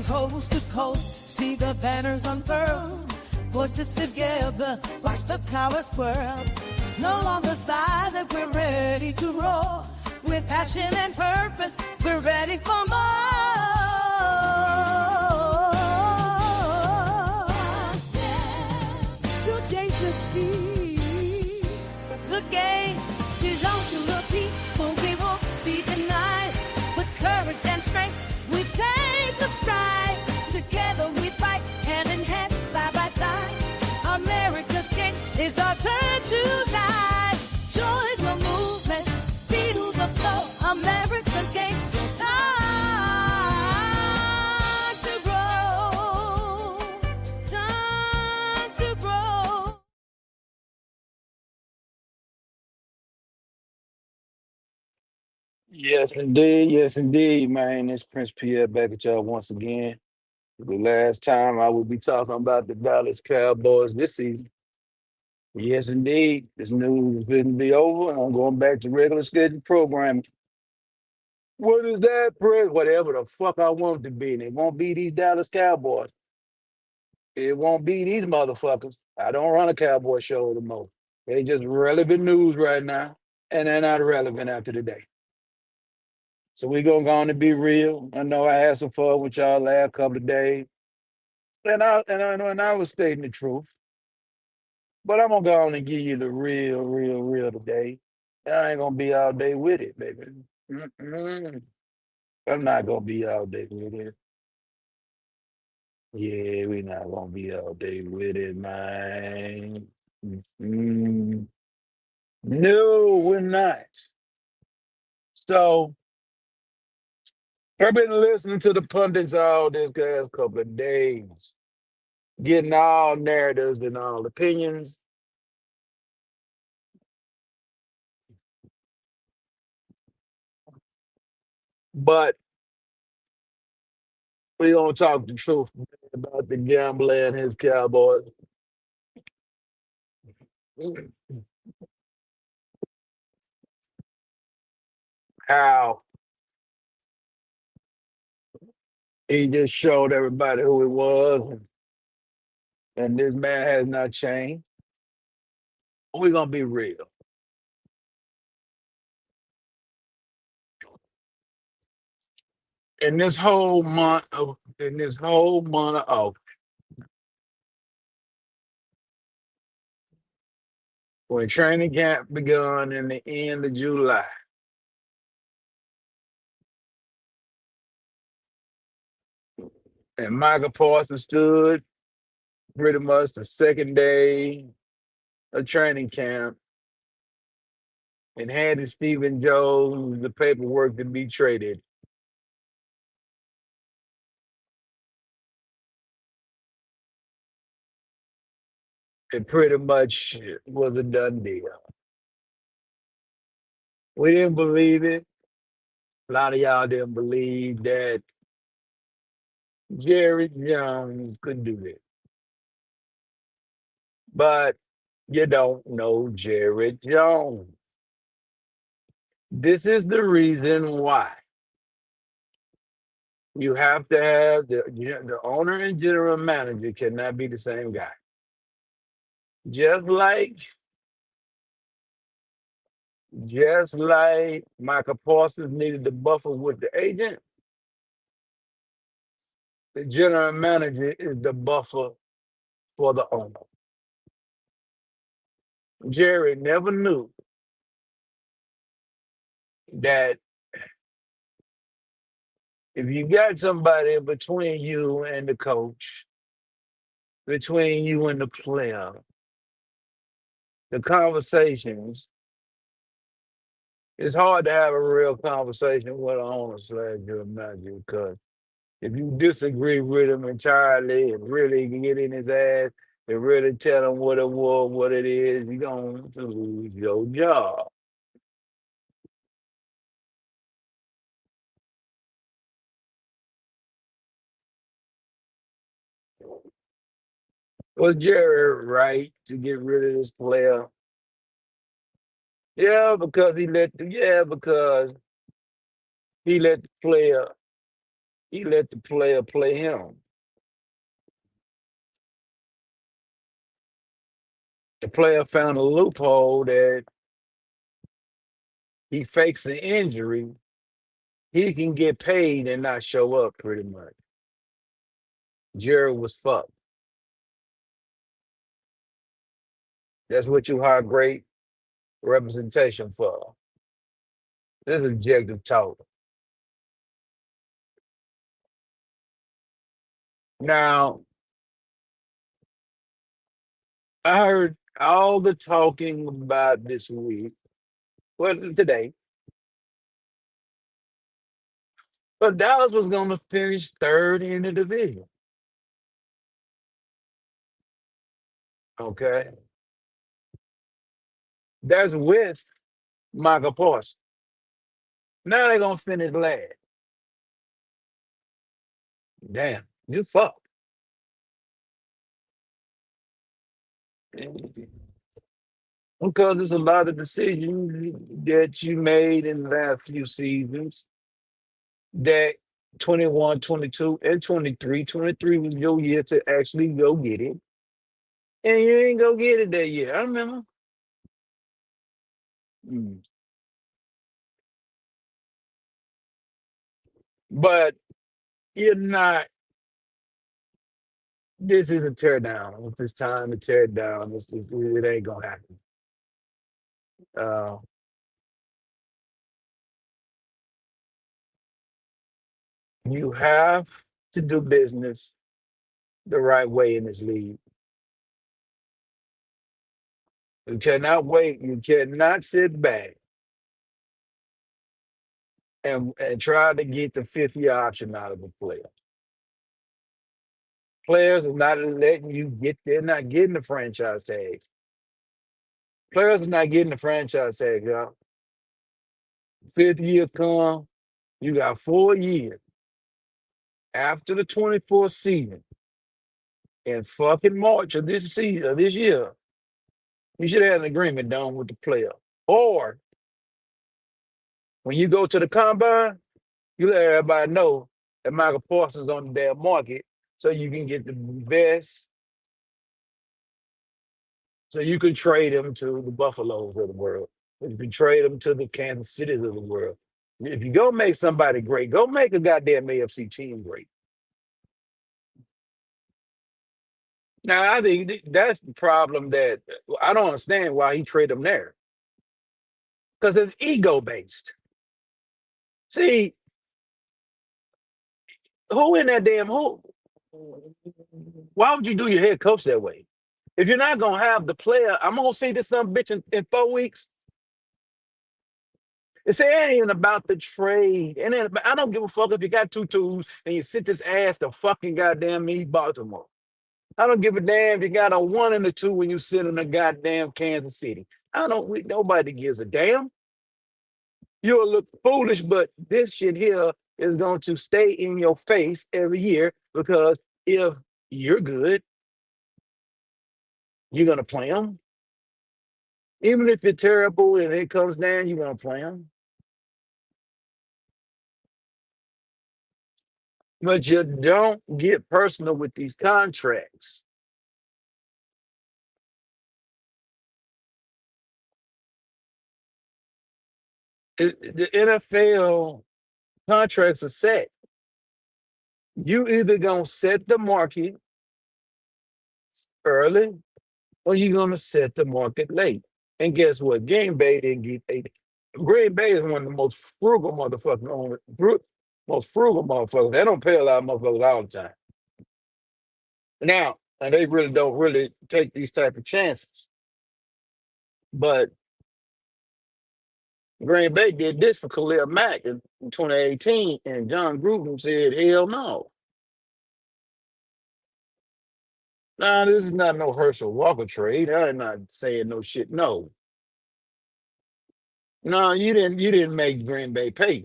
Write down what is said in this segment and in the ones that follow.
coast to coast, see the banners unfurl. Voices together, watch the colors swirl. No longer silent, we're ready to roar. With passion and purpose, we're ready for more. To chase the sea, the game is on to the people. We won't be denied. With courage and strength, we take the stride. Together we fight, hand in hand, side by side. America's king is our turn to guide. Join the movement, feel the flow. America's king, time to grow, time to grow. Yes, indeed, man. It's Prince Pierre back at y'all once again. The last time I will be talking about the Dallas Cowboys this season. Yes, indeed. This news couldn't be over, and I'm going back to regular scheduled programming. What is that, Prince? Whatever the fuck I want it to be. And it won't be these Dallas Cowboys. It won't be these motherfuckers. I don't run a Cowboy show anymore. They just relevant news right now, and they're not relevant after today. So we're gonna go on and be real. I know I had some fun with y'all last couple of days. And I was stating the truth. But I'm gonna go on and give you the real today. I ain't gonna be all day with it, baby. Mm-mm. I'm not gonna be all day with it. Yeah, we're not gonna be all day with it, man. Mm-mm. No, we're not. So I've been listening to the pundits all this past couple of days, getting all narratives and all opinions. But we gonna talk the truth about the gambler and his Cowboys. How he just showed everybody who it was, and this man has not changed. We're gonna be real. In this whole month of August, when training camp begun in the end of July, and Micah Parsons stood pretty much the second day of training camp and handed Stephen Jones the paperwork to be traded. It pretty much was a done deal. We didn't believe it. A lot of y'all didn't believe that Jerry Jones could do it. But you don't know Jared Jones. This is the reason why you have to have the owner and general manager cannot be the same guy. Just like Just like Micah Parsons needed the buffer with the agent, the general manager is the buffer for the owner. Jerry never knew that if you got somebody between you and the coach, between you and the player, the conversations, it's hard to have a real conversation with an owner slash general manager because if you disagree with him entirely and really get in his ass and really tell him what it was, what it is, you're going to lose your job. Was Jerry right to get rid of this player? Because he let the player play him. The player found a loophole that he fakes an injury, he can get paid and not show up pretty much. Jerry was fucked. That's what you hire great representation for. This is objective talk. Now, I heard all the talking about this week, well, today, but Dallas was going to finish third in the division. Okay. That's with Micah Parsons. Now they're going to finish last. Damn, you fucked. Because there's a lot of decisions that you made in the last few seasons that 21, 22, and 23. 23 was your year to actually go get it. And you ain't go get it that year. I remember. Mm. But you're not, this is a tear down. It's this time to tear it down. It ain't going to happen. Uh, you have to do business the right way in this league. You cannot wait. You cannot sit back and try to get the fifth year option out of a player. Players are not letting you get, they're not getting the franchise tag. Players are not getting the franchise tag, y'all. Fifth year come, you got 4 years after the 24th season in fucking March of this season, of this year. You should have an agreement done with the player. Or when you go to the combine, you let everybody know that Michael Parsons on the damn market so you can get the best, so you can trade him to the Buffaloes of the world. You can trade him to the Kansas Cities of the world. If you go make somebody great, go make a goddamn AFC team great. Now, I think that's the problem that I don't understand why he traded him there. Because it's ego based. See, who in that damn who? Why would you do your head coach that way? If you're not gonna have the player, I'm gonna see this some bitch in 4 weeks. It ain't even about the trade. And then I don't give a fuck if you got two twos and you sit this ass to fucking goddamn East Baltimore. I don't give a damn if you got a 1 and a 2 when you sit in the goddamn Kansas City. Nobody gives a damn. You'll look foolish, but this shit here is going to stay in your face every year because if you're good, you're going to play them. Even if you're terrible and it comes down, you're going to play them. But you don't get personal with these contracts. The NFL contracts are set. You either gonna set the market early or you're gonna set the market late. And guess what? Green Bay didn't get paid. Green Bay is one of the most frugal motherfuckers most frugal motherfuckers. They don't pay a lot of motherfuckers all the time. Now, and they really don't really take these type of chances. But Green Bay did this for Khalil Mack in 2018, and John Gruden said, hell no. Nah, this is not no Herschel Walker trade. I'm not saying no shit. No. No, you didn't make Green Bay pay.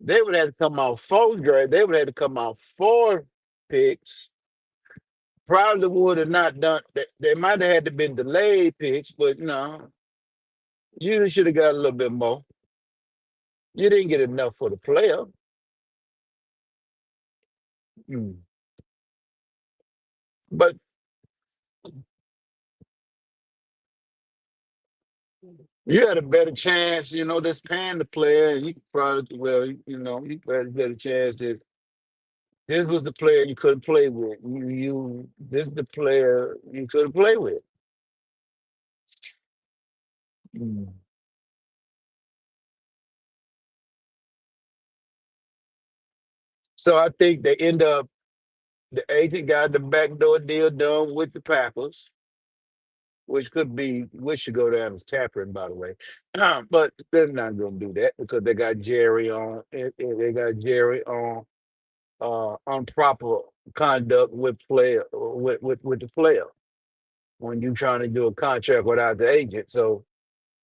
They would have to come out four grade. They would have to come out four picks. Probably would have not done that. They might have had to been delayed picks, but no, you should have got a little bit more. You didn't get enough for the player. Mm. But you had a better chance, just paying the player. And you could probably, well, you had a better chance that this was the player you couldn't play with. This is the player you couldn't play with. Mm. So I think they end up, the agent got the backdoor deal done with the Packers, which should go down as tampering, by the way. But they're not going to do that because they got Jerry on. They got Jerry on proper conduct with player with the player when you're trying to do a contract without the agent. So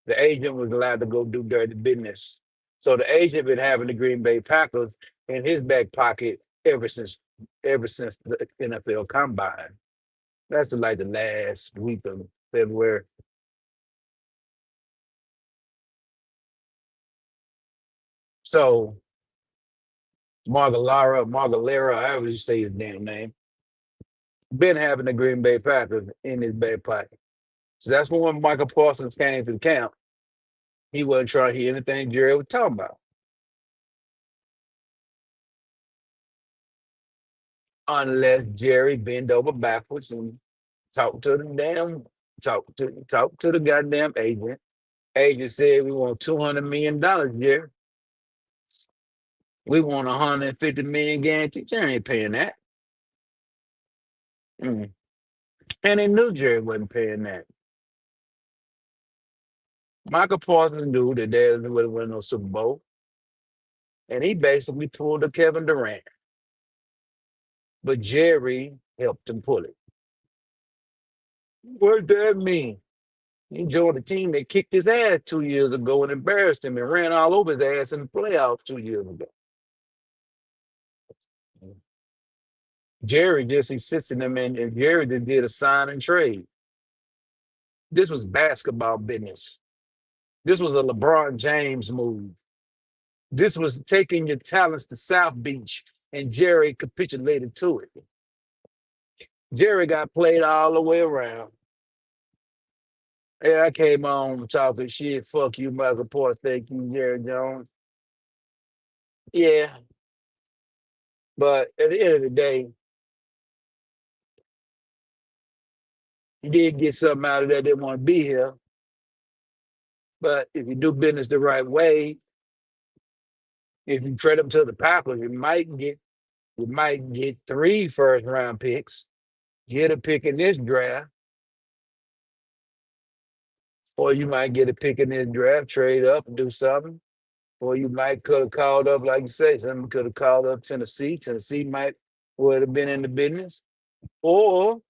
the agent was allowed to go do dirty business. So the agent been having the Green Bay Packers in his back pocket ever since the NFL Combine. That's like the last week of February. So Margalera, however you say his damn name, been having the Green Bay Packers in his back pocket. So that's when Micah Parsons came to the camp. He wasn't trying to hear anything Jerry was talking about. Unless Jerry bend over backwards and talk to the damn talk to the goddamn agent. Agent said we want $200 million, Jerry. We want 150 million guaranteed. Jerry ain't paying that. Mm. And they knew Jerry wasn't paying that. Michael Parsons knew that they would win no Super Bowl. And he basically pulled a Kevin Durant. But Jerry helped him pull it. What does that mean? He joined a team that kicked his ass 2 years ago and embarrassed him and ran all over his ass in the playoffs 2 years ago. Jerry just assisted him, and Jerry just did a sign and trade. This was basketball business. This was a LeBron James move. This was taking your talents to South Beach, and Jerry capitulated to it. Jerry got played all the way around. Yeah, I came on talking shit. Fuck you, Michael Parsons. Thank you, Jerry Jones. Yeah, but at the end of the day, you did get something out of that. Didn't want to be here. But if you do business the right way, if you trade them to the Packers, you might get 3 first-round picks, get a pick in this draft, or you might get a pick in this draft, trade up and do something. Or you might could have called up, like you say, someone could have called up Tennessee. Tennessee might would have been in the business. Or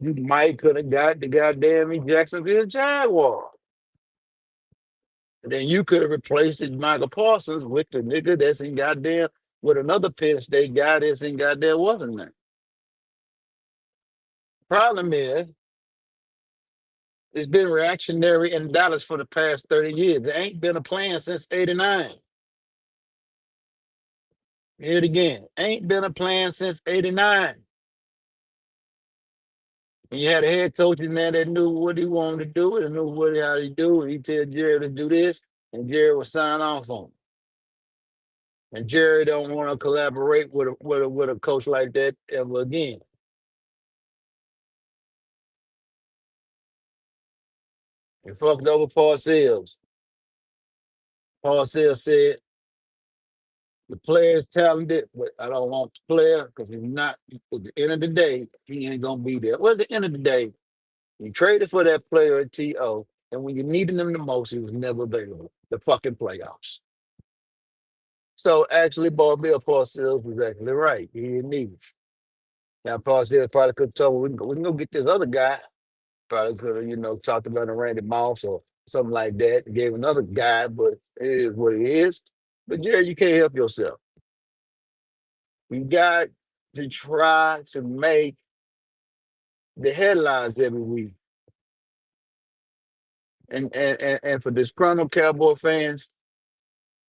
you might could have got the goddamn Jacksonville Jaguar. And then you could have replaced it, Michael Parsons with the nigga that's in goddamn with another Penn State guy that's in goddamn wasn't there. Problem is, it's been reactionary in Dallas for the past 30 years. There ain't been a plan since '89. Hear it again. Ain't been a plan since '89. And you had a head coach in there that knew what he wanted to do and knew how to do it. He tell Jerry to do this, and Jerry would sign off on it. And Jerry don't want to collaborate with a coach like that ever again. He fucked over Parcells. Parcells said the player is talented, but I don't want the player because he's not. At the end of the day, he ain't gonna be there. Well, at the end of the day, you traded for that player at TO, and when you needed him the most, he was never available. The fucking playoffs. So actually, Bill Parcells was actually right. He didn't need it. Now Parcells probably could have told him, we can go get this other guy. Probably could have, talked about a Randy Moss or something like that. Gave another guy, but it is what it is. But Jerry, you can't help yourself. You got to try to make the headlines every week. And for disgruntled Cowboy fans,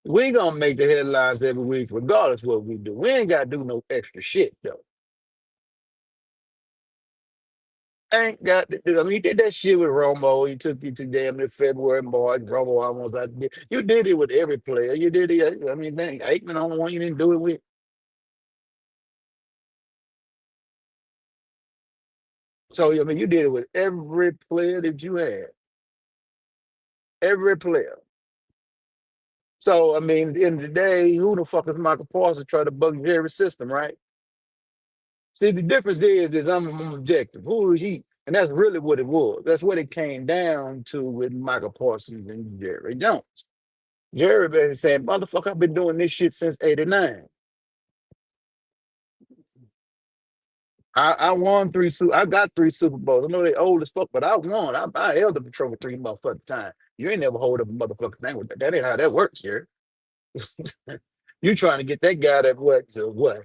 we gonna make the headlines every week, regardless what we do. We ain't gotta do no extra shit though. Ain't got to do. I mean, you did that shit with Romo. He took you to damn near February, March. Romo almost out. You did it with every player. You did it. I mean, dang, Aikman on the one you didn't do it with. So I mean, you did it with every player that you had. Every player. So I mean, at the end of the day, who the fuck is Micah Parsons trying to bug Jerry's system, right? See, the difference is I'm objective. Who is he? And that's really what it was. That's what it came down to with Micah Parsons and Jerry Jones. Jerry basically saying, motherfucker, I've been doing this shit since '89. I won I got 3 Super Bowls. I know they old as fuck, but I won. I held the patrol for 3 motherfucking times. You ain't never hold up a motherfucking thing with that. That ain't how that works here. You trying to get that guy that what to what?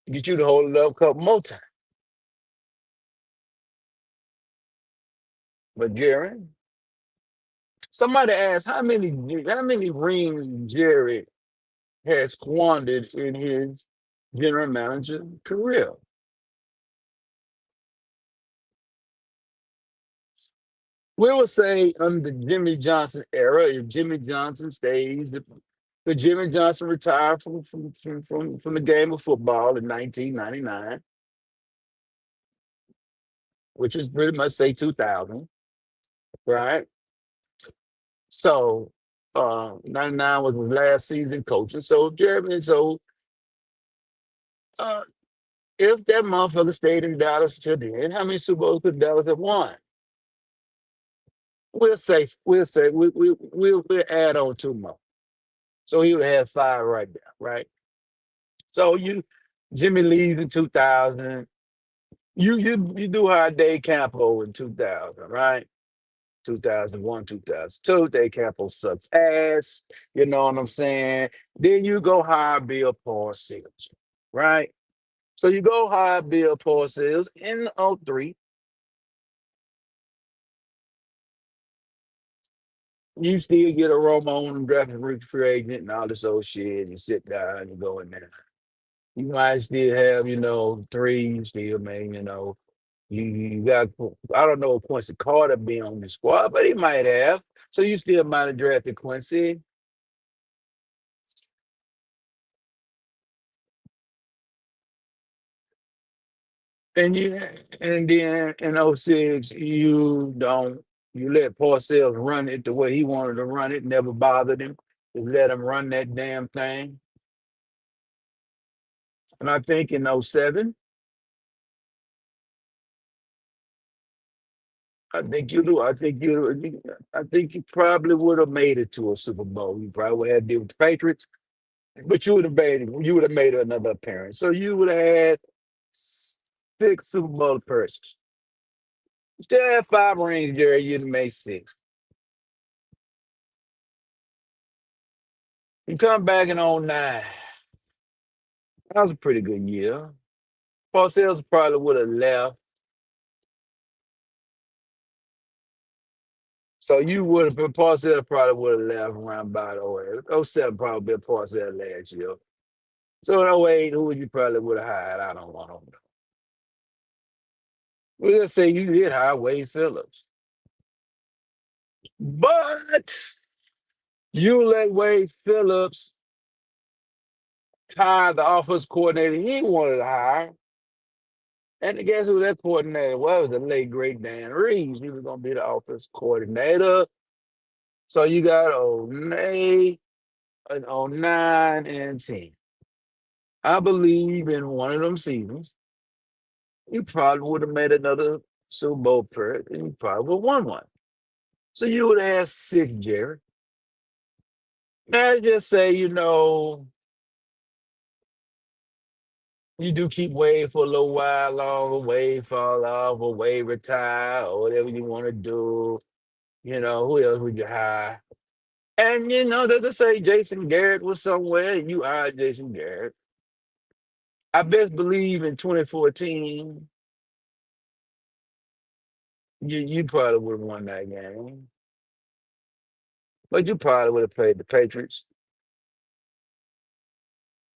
Get you to hold it up a couple more times. But Jerry, somebody asked how many rings Jerry has squandered in his general manager career. We will say under the Jimmy Johnson era, if Jimmy Johnson stays, if Jimmy Johnson retired from the game of football in 1999, which is pretty much say 2000, right? So 99 was his last season coaching. So Jeremy, uh, if that motherfucker stayed in Dallas till then, how many Super Bowls could Dallas have won? We'll add on 2 more. So he would have 5 right there, right? So Jimmy leaves in 2000. You do hire Dave Campo in 2000, right? 2001, 2002. Dave Campo sucks ass. You know what I'm saying? Then you go hire Bill Parcells, right? So you go hire Bill Parcells in '03. You still get a Romo on draft free agent and all this old shit. And you sit down and you go in there. You might still have, 3, you still may, you got, I don't know if Quincy Carter be on the squad, but he might have. So you still might have drafted Quincy. And then in '06, you let Parcells run it the way he wanted to run it, never bothered him. Just let him run that damn thing. And I think in '07, I think you do. I think you probably would have made it to a Super Bowl. You probably would have deal with the Patriots, but you would have made another appearance. So you would have had 6 Super Bowl appearances. You still have 5 rings, Jerry. You'd have made 6. You come back in '09. That was a pretty good year. Parcells probably would have left. So you would have been Parcells probably would have left around about '07 probably been Parcells last year. So in '08, who would you probably would have hired? I don't know. Well, let's say you did hire Wade Phillips, but you let Wade Phillips hire the offense coordinator he wanted to hire. And guess who that coordinator was? The late great Dan Reeves. He was going to be the offense coordinator. So you got 08, and 09, and 10. I believe in one of them seasons, you probably would have made another Super Bowl appearance, and you probably would have won one. So you would have had 6, Jerry. Now just say, you do keep Wade for a little while longer, Wade fall off, or Wade retire, or whatever you want to do. Who else would you hire? And they say Jason Garrett was somewhere, and you hired Jason Garrett. I best believe in 2014, you probably would have won that game. But you probably would have played the Patriots.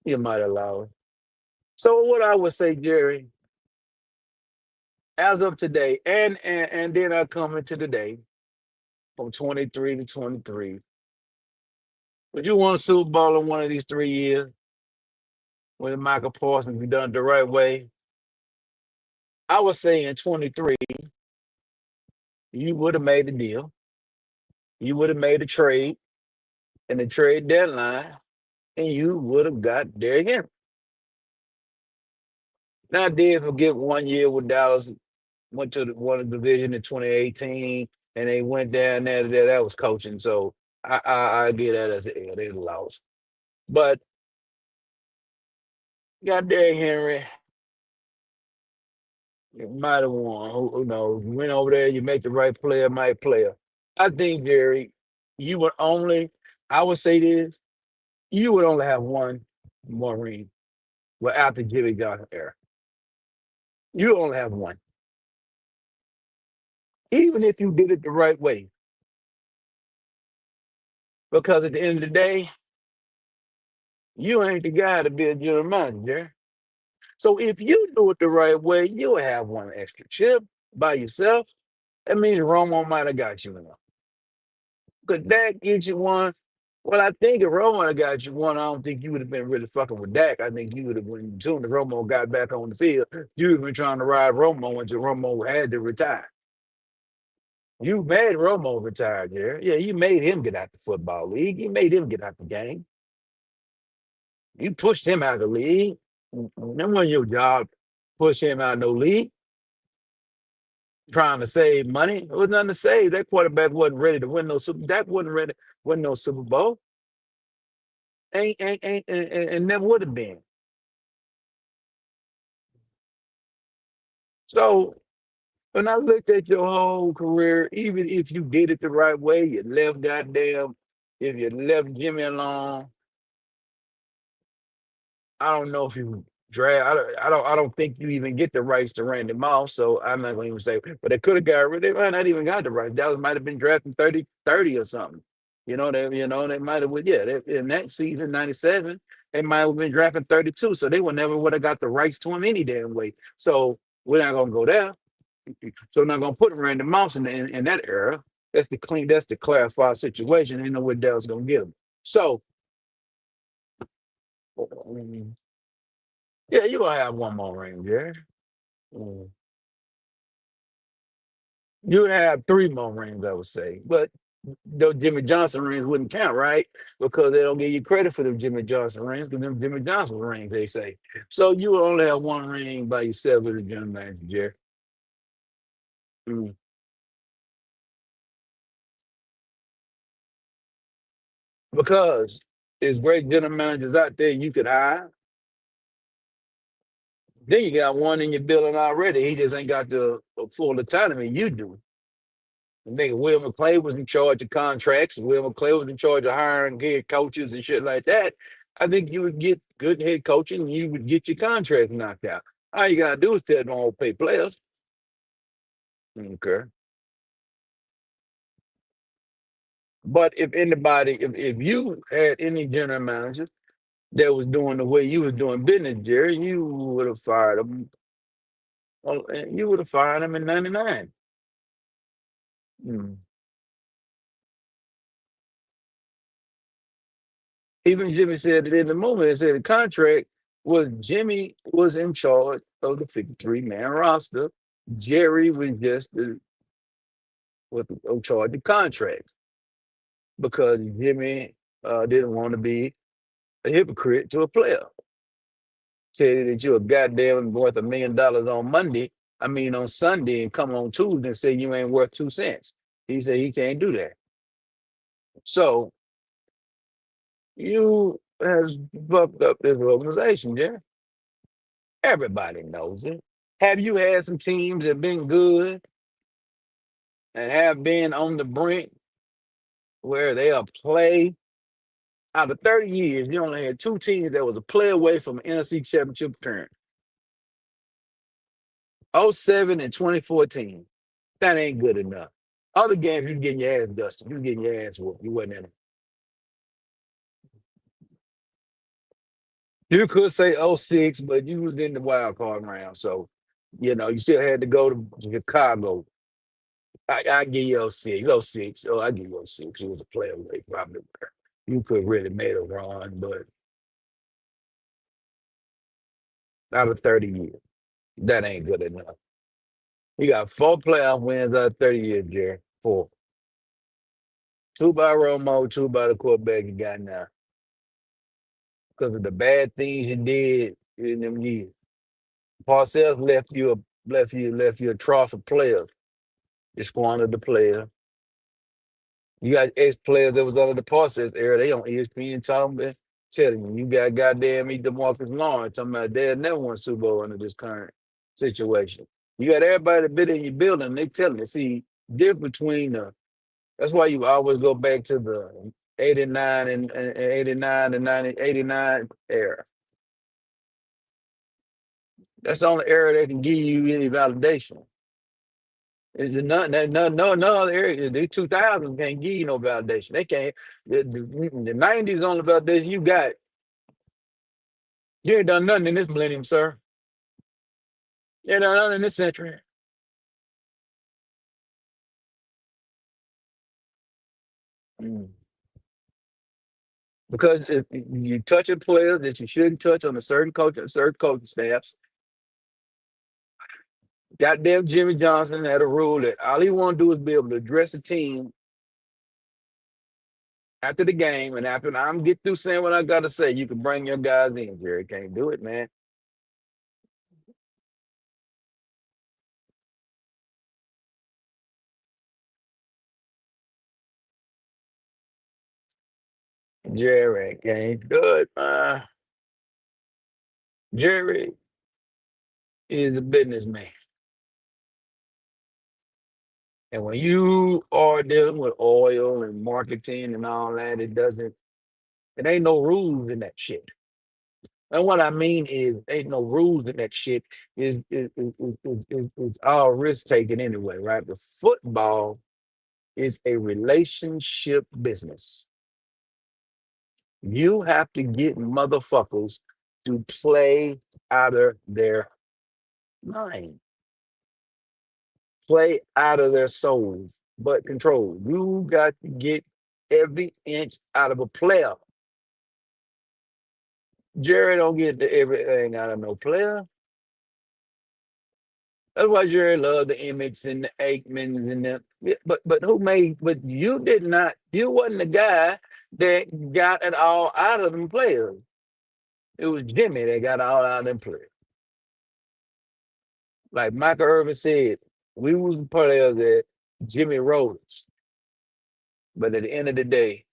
You might have lost. So what I would say, Jerry, as of today, and then I come into today from 23 to 23. Would you want a Super Bowl in one of these 3 years? When Micah Parsons be done the right way? I would say in 23, you would have made the deal. You would have made a trade in the trade deadline, and you would have got Derrick Henry. Now, I did forget 1 year with Dallas, went to won the division in 2018, and they went down there. That was coaching, so I get that as they lost. But got Derrick Henry. You might have won. Who knows? You went over there, you make the right player, might player. I think, Jerry, you would only, I would say this, you would only have one more ring without the Jimmy Johnson era. You only have one. Even if you did it the right way. Because at the end of the day, you ain't the guy to be a general manager, Jerry. So if you do it the right way, you'll have one extra chip by yourself. That means Romo might have got you enough. Could Dak get you one? Well, I think if Romo had got you one, I don't think you would have been really fucking with Dak. I think you would have been, as soon as Romo got back on the field, you would have been trying to ride Romo until Romo had to retire. You made Romo retire, Jerry. Yeah, you made him get out the football league. You made him get out the game. You pushed him out of the league. That wasn't your job. Push him out of no league. Trying to save money. There was nothing to save. That quarterback wasn't ready to win no Super. Dak wasn't ready to win no Super Bowl. Ain't and never would have been. So when I looked at your whole career, even if you did it the right way, you left goddamn, if you left Jimmy alone, I don't know if you draft. I don't think you even get the rights to Randy Moss. So I'm not going to even say. But they could have got rid. They might not even got the rights. Dallas might have been drafting 30 or something. They might have. Yeah, in that season '97, they might have been drafting 32. So they would have got the rights to him any damn way. So we're not going to go there. So we're not going to put Randy Moss in that era. That's the clean. That's the clarified situation. Ain't know where Dallas going to get him. So. Yeah, you're gonna have one more ring, Jerry. Mm. You would have 3 more rings, I would say. But those Jimmy Johnson rings wouldn't count, right? Because they don't give you credit for them Jimmy Johnson rings, because them Jimmy Johnson rings, they say. So you would only have one ring by yourself as a general manager, Jerry. Mm. Because there's great general managers out there you could hire. Then you got one in your building already. He just ain't got the full autonomy you do. I think Will McClay was in charge of contracts. Will McClay was in charge of hiring head coaches and shit like that. I think you would get good head coaching and you would get your contract knocked out. All you gotta do is tell them all pay players. Okay. But if you had any general manager that was doing the way you was doing business, Jerry, you would have fired them And you would have fired him in '99. Mm. Even Jimmy said it in the moment. He said the contract was Jimmy was in charge of the 53-man roster. Jerry was just in charge of the contract because Jimmy didn't want to be a hypocrite to a player. Tell you that you're a goddamn worth $1 million on Monday, I mean on Sunday, and come on Tuesday and say you ain't worth 2 cents. He said he can't do that. So you has fucked up this organization, Jerry. Everybody knows it. Have you had some teams that have been good and have been on the brink where they'll play? Out of 30 years, you only had two teams that was a play away from an NFC championship appearance. '07 and 2014. That ain't good enough. Other games, you getting your ass dusted. You getting your ass whooped. You wasn't in it. You could say '06, but you was in the wild card round. So, you still had to go to Chicago. I give you '06. '06. Oh, I give you '06. It was a play away, probably. You could really made a run, but out of 30 years, that ain't good enough. You got 4 playoff wins out of 30 years, Jerry. 4. 2 by Romo, 2 by the quarterback you got now. Because of the bad things you did in them years. Parcells left you a trough of players. You squandered the player. You got ex-players that was under the Parcells era. They on ESPN talking about telling you got goddamn DeMarcus Lawrence talking about they'll never won Super Bowl under this current situation. You got everybody that been in your building, they telling you, see, difference between that's why you always go back to the 89 and 89 and 90, 89 era. That's the only era that can give you any validation. Is it no other area? The 2000s can't give you no validation. They can't. The 90s only validation you got. You ain't done nothing in this millennium, sir. You ain't done nothing in this century. Mm. Because if you touching players that you shouldn't touch on a certain coaching staffs. Goddamn Jimmy Johnson had a rule that all he want to do is be able to address the team after the game, and after I'm get through saying what I gotta say, you can bring your guys in. Jerry can't do it, man. Jerry can't do it, man. Jerry is a businessman. And when you are dealing with oil and marketing and all that, it ain't no rules in that shit. And what I mean is, ain't no rules in that shit. Is all risk taking anyway, right? The football is a relationship business. You have to get motherfuckers to play out of their mind, play out of their souls, but control. You got to get every inch out of a player. Jerry don't get everything out of no player. That's why Jerry loved the Emmets and the Aikmans and the but you did not, you wasn't the guy that got it all out of them players. It was Jimmy that got all out of them players. Like Michael Irvin said, we was the players that Jimmy wrote us. But at the end of the day,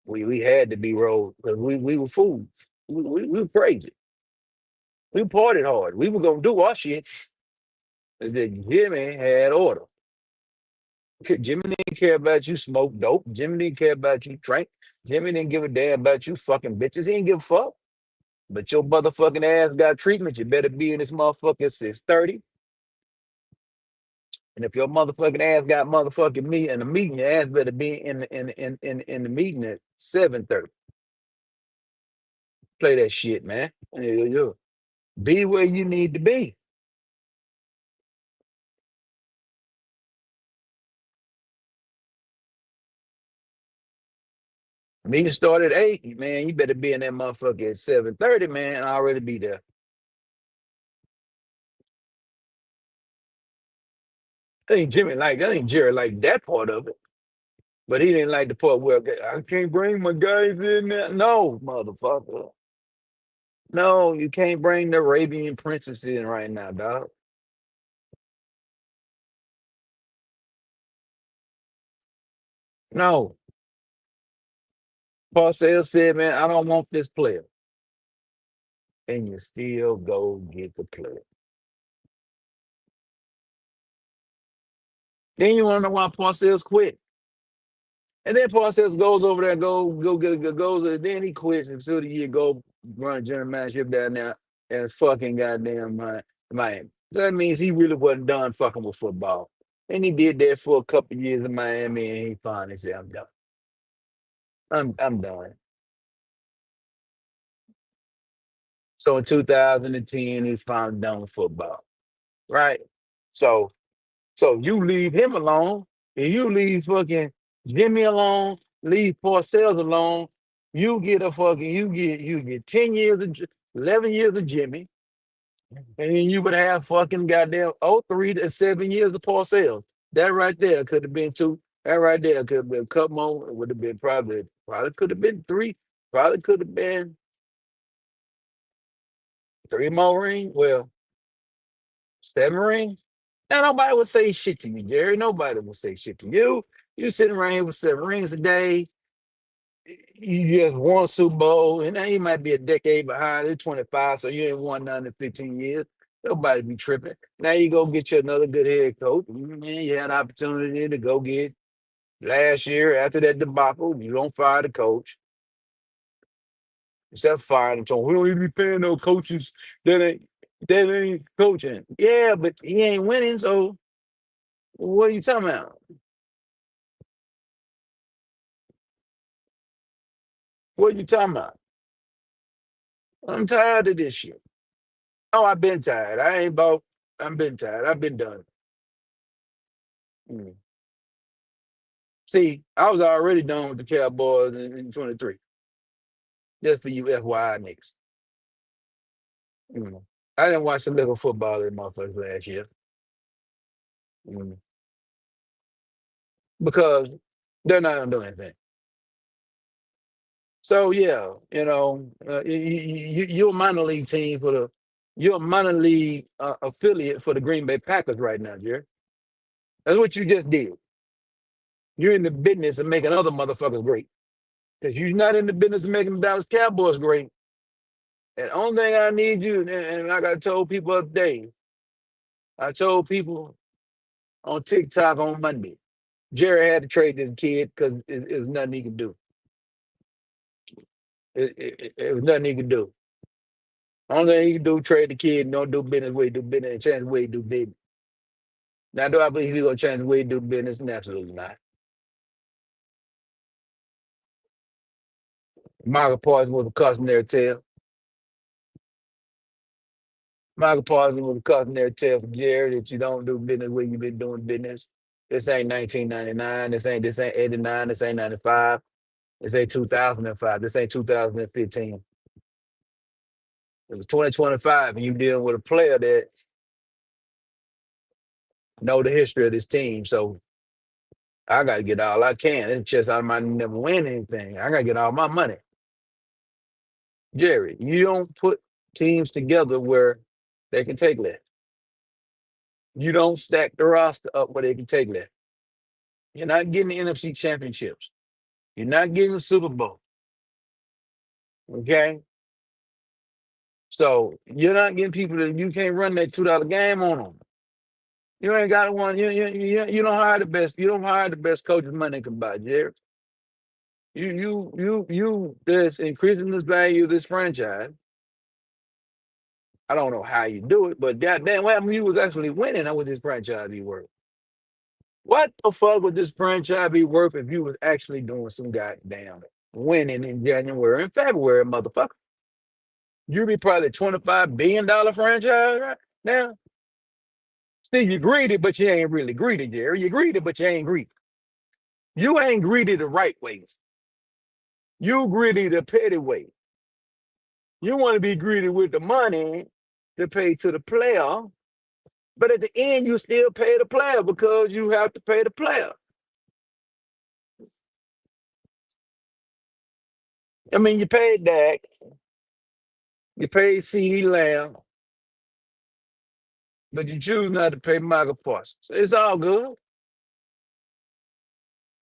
we had to be rolled because we were fools. We were crazy. We partied hard. We were gonna do our shit. Is that Jimmy had order. Jimmy didn't care about you smoke dope. Jimmy didn't care about you drink. Jimmy didn't give a damn about you fucking bitches. He didn't give a fuck. But your motherfucking ass got treatment. You better be in this motherfucker since 30. And if your motherfucking ass got motherfucking me in the meeting, your ass better be in the meeting at 7:30. Play that shit, man. Yeah. Be where you need to be. mean, you start at 8, man. You better be in that motherfucker at 7:30, man. I already be there. That ain't Jerry like that part of it. But he didn't like the part where I can't bring my guys in there. No, motherfucker. No, you can't bring the Arabian princess in right now, dog. No. Parcells said, man, I don't want this player. And you still go get the player. Then you want to know why Parcells quit. And then Parcells goes over there, go get a goes, and then he quits until the year go run a general managership down there and fucking goddamn Miami. So that means he really wasn't done fucking with football. And he did that for a couple of years in Miami, and he finally said, I'm done. I'm done. So in 2010, he's finally done with football. Right? So you leave him alone, and you leave fucking Jimmy alone, leave Parcells alone. You get 10 years of 11 years of Jimmy, and then you would have fucking goddamn 3 to 7 years of Parcells. That right there could have been two. That right there could have been a couple more. It would have been probably could have been three. Probably could have been three more rings. Well, seven rings. Now nobody would say shit to you, Jerry. Nobody would say shit to you. You sitting around here with 7 rings a day. You just won Super Bowl, and now you might be a decade behind. It's 25, so you ain't won none in 15 years. Nobody be tripping. Now you go get you another good head coach. Man, you had an opportunity to go get last year after that debacle. You don't fire the coach. Instead of firing him, so we don't need to be paying no coaches that ain't coaching. Yeah, but he ain't winning, so what are you talking about? What are you talking about? I'm tired of this shit. Oh, I've been tired. I ain't about. I've been tired. I've been done. Mm. See, I was already done with the Cowboys in 23. Just for you FYI niggas. Mm. I didn't watch the little football in motherfuckers last year. Mm. Because they're not gonna do anything. So yeah, you're a minor league team you're a minor league affiliate for the Green Bay Packers right now, Jerry. That's what you just did. You're in the business of making other motherfuckers great. Because you're not in the business of making the Dallas Cowboys great. And the only thing I need you, and like I told people up there, I told people on TikTok on Monday, Jerry had to trade this kid because it was nothing he could do. It was nothing he could do. Only thing he could do, trade the kid and don't do business the way he do business and change the way he do business. Now, do I believe he's going to change the way he do business? Absolutely not. Micah Parsons was a cautionary tale. Micah Parsons was a cautionary tale for Jerry that you don't do business the way you've been doing business. This ain't 1999. This ain't 89. This ain't 95. This ain't 2005. This ain't 2015. It was 2025, and you dealing with a player that know the history of this team. So I got to get all I can. It's just I might never win anything. I got to get all my money. Jerry, you don't put teams together where they can take less. You don't stack the roster up where they can take less. You're not getting the NFC championships. You're not getting the Super Bowl. Okay? So you're not getting people that you can't run that $2 game on them. You ain't got one. You don't hire the best. You don't hire the best coaches money can buy, Jerry. You. There's increasing this value of this franchise. I don't know how you do it, but goddamn, what happened? You was actually winning. How would this franchise be worth? What the fuck would this franchise be worth if you was actually doing some goddamn winning in January and February, motherfucker? You'd be probably a $25 billion franchise right now. See, you greedy, but you ain't really greedy, Jerry. You greedy, but you ain't greedy. You ain't greedy the right way. You greedy the petty way. You want to be greedy with the money to pay to the player, but at the end you still pay the player because you have to pay the player. I mean, you paid Dak, you paid CeeDee Lamb, but you choose not to pay Micah Parsons. It's all good.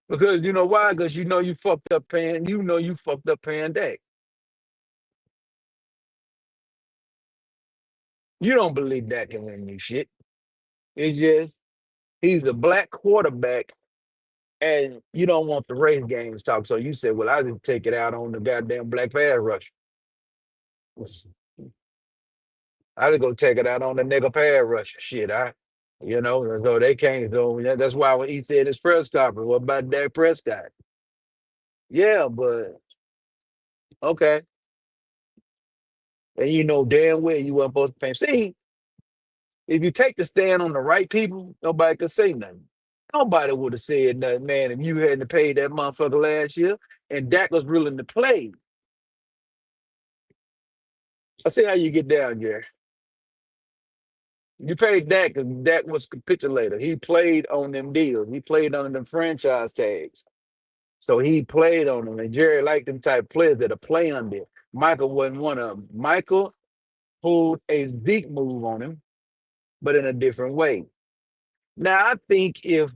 Because you know why? Because you fucked up paying Dak. You don't believe Dak can win you shit. It's just he's a black quarterback and you don't want the race games talk. So you said, well, I didn't take it out on the goddamn black pass rush. I just go take it out on the nigga pass rush. Shit, so they can't. So that's why when he said his press conference, what about Dak Prescott? Yeah, but okay. And you know damn well you weren't supposed to pay him. See, if you take the stand on the right people, nobody could say nothing. Nobody would have said nothing, man, if you hadn't paid that motherfucker last year and Dak was willing to play. I see how you get down, Jerry. You paid Dak because Dak was capitulator. He played on them deals. He played on them franchise tags. So he played on them. And Jerry liked them type of players that'll play on there. Michael wasn't one of them. Michael pulled a Zeke move on him, but in a different way. Now, I think if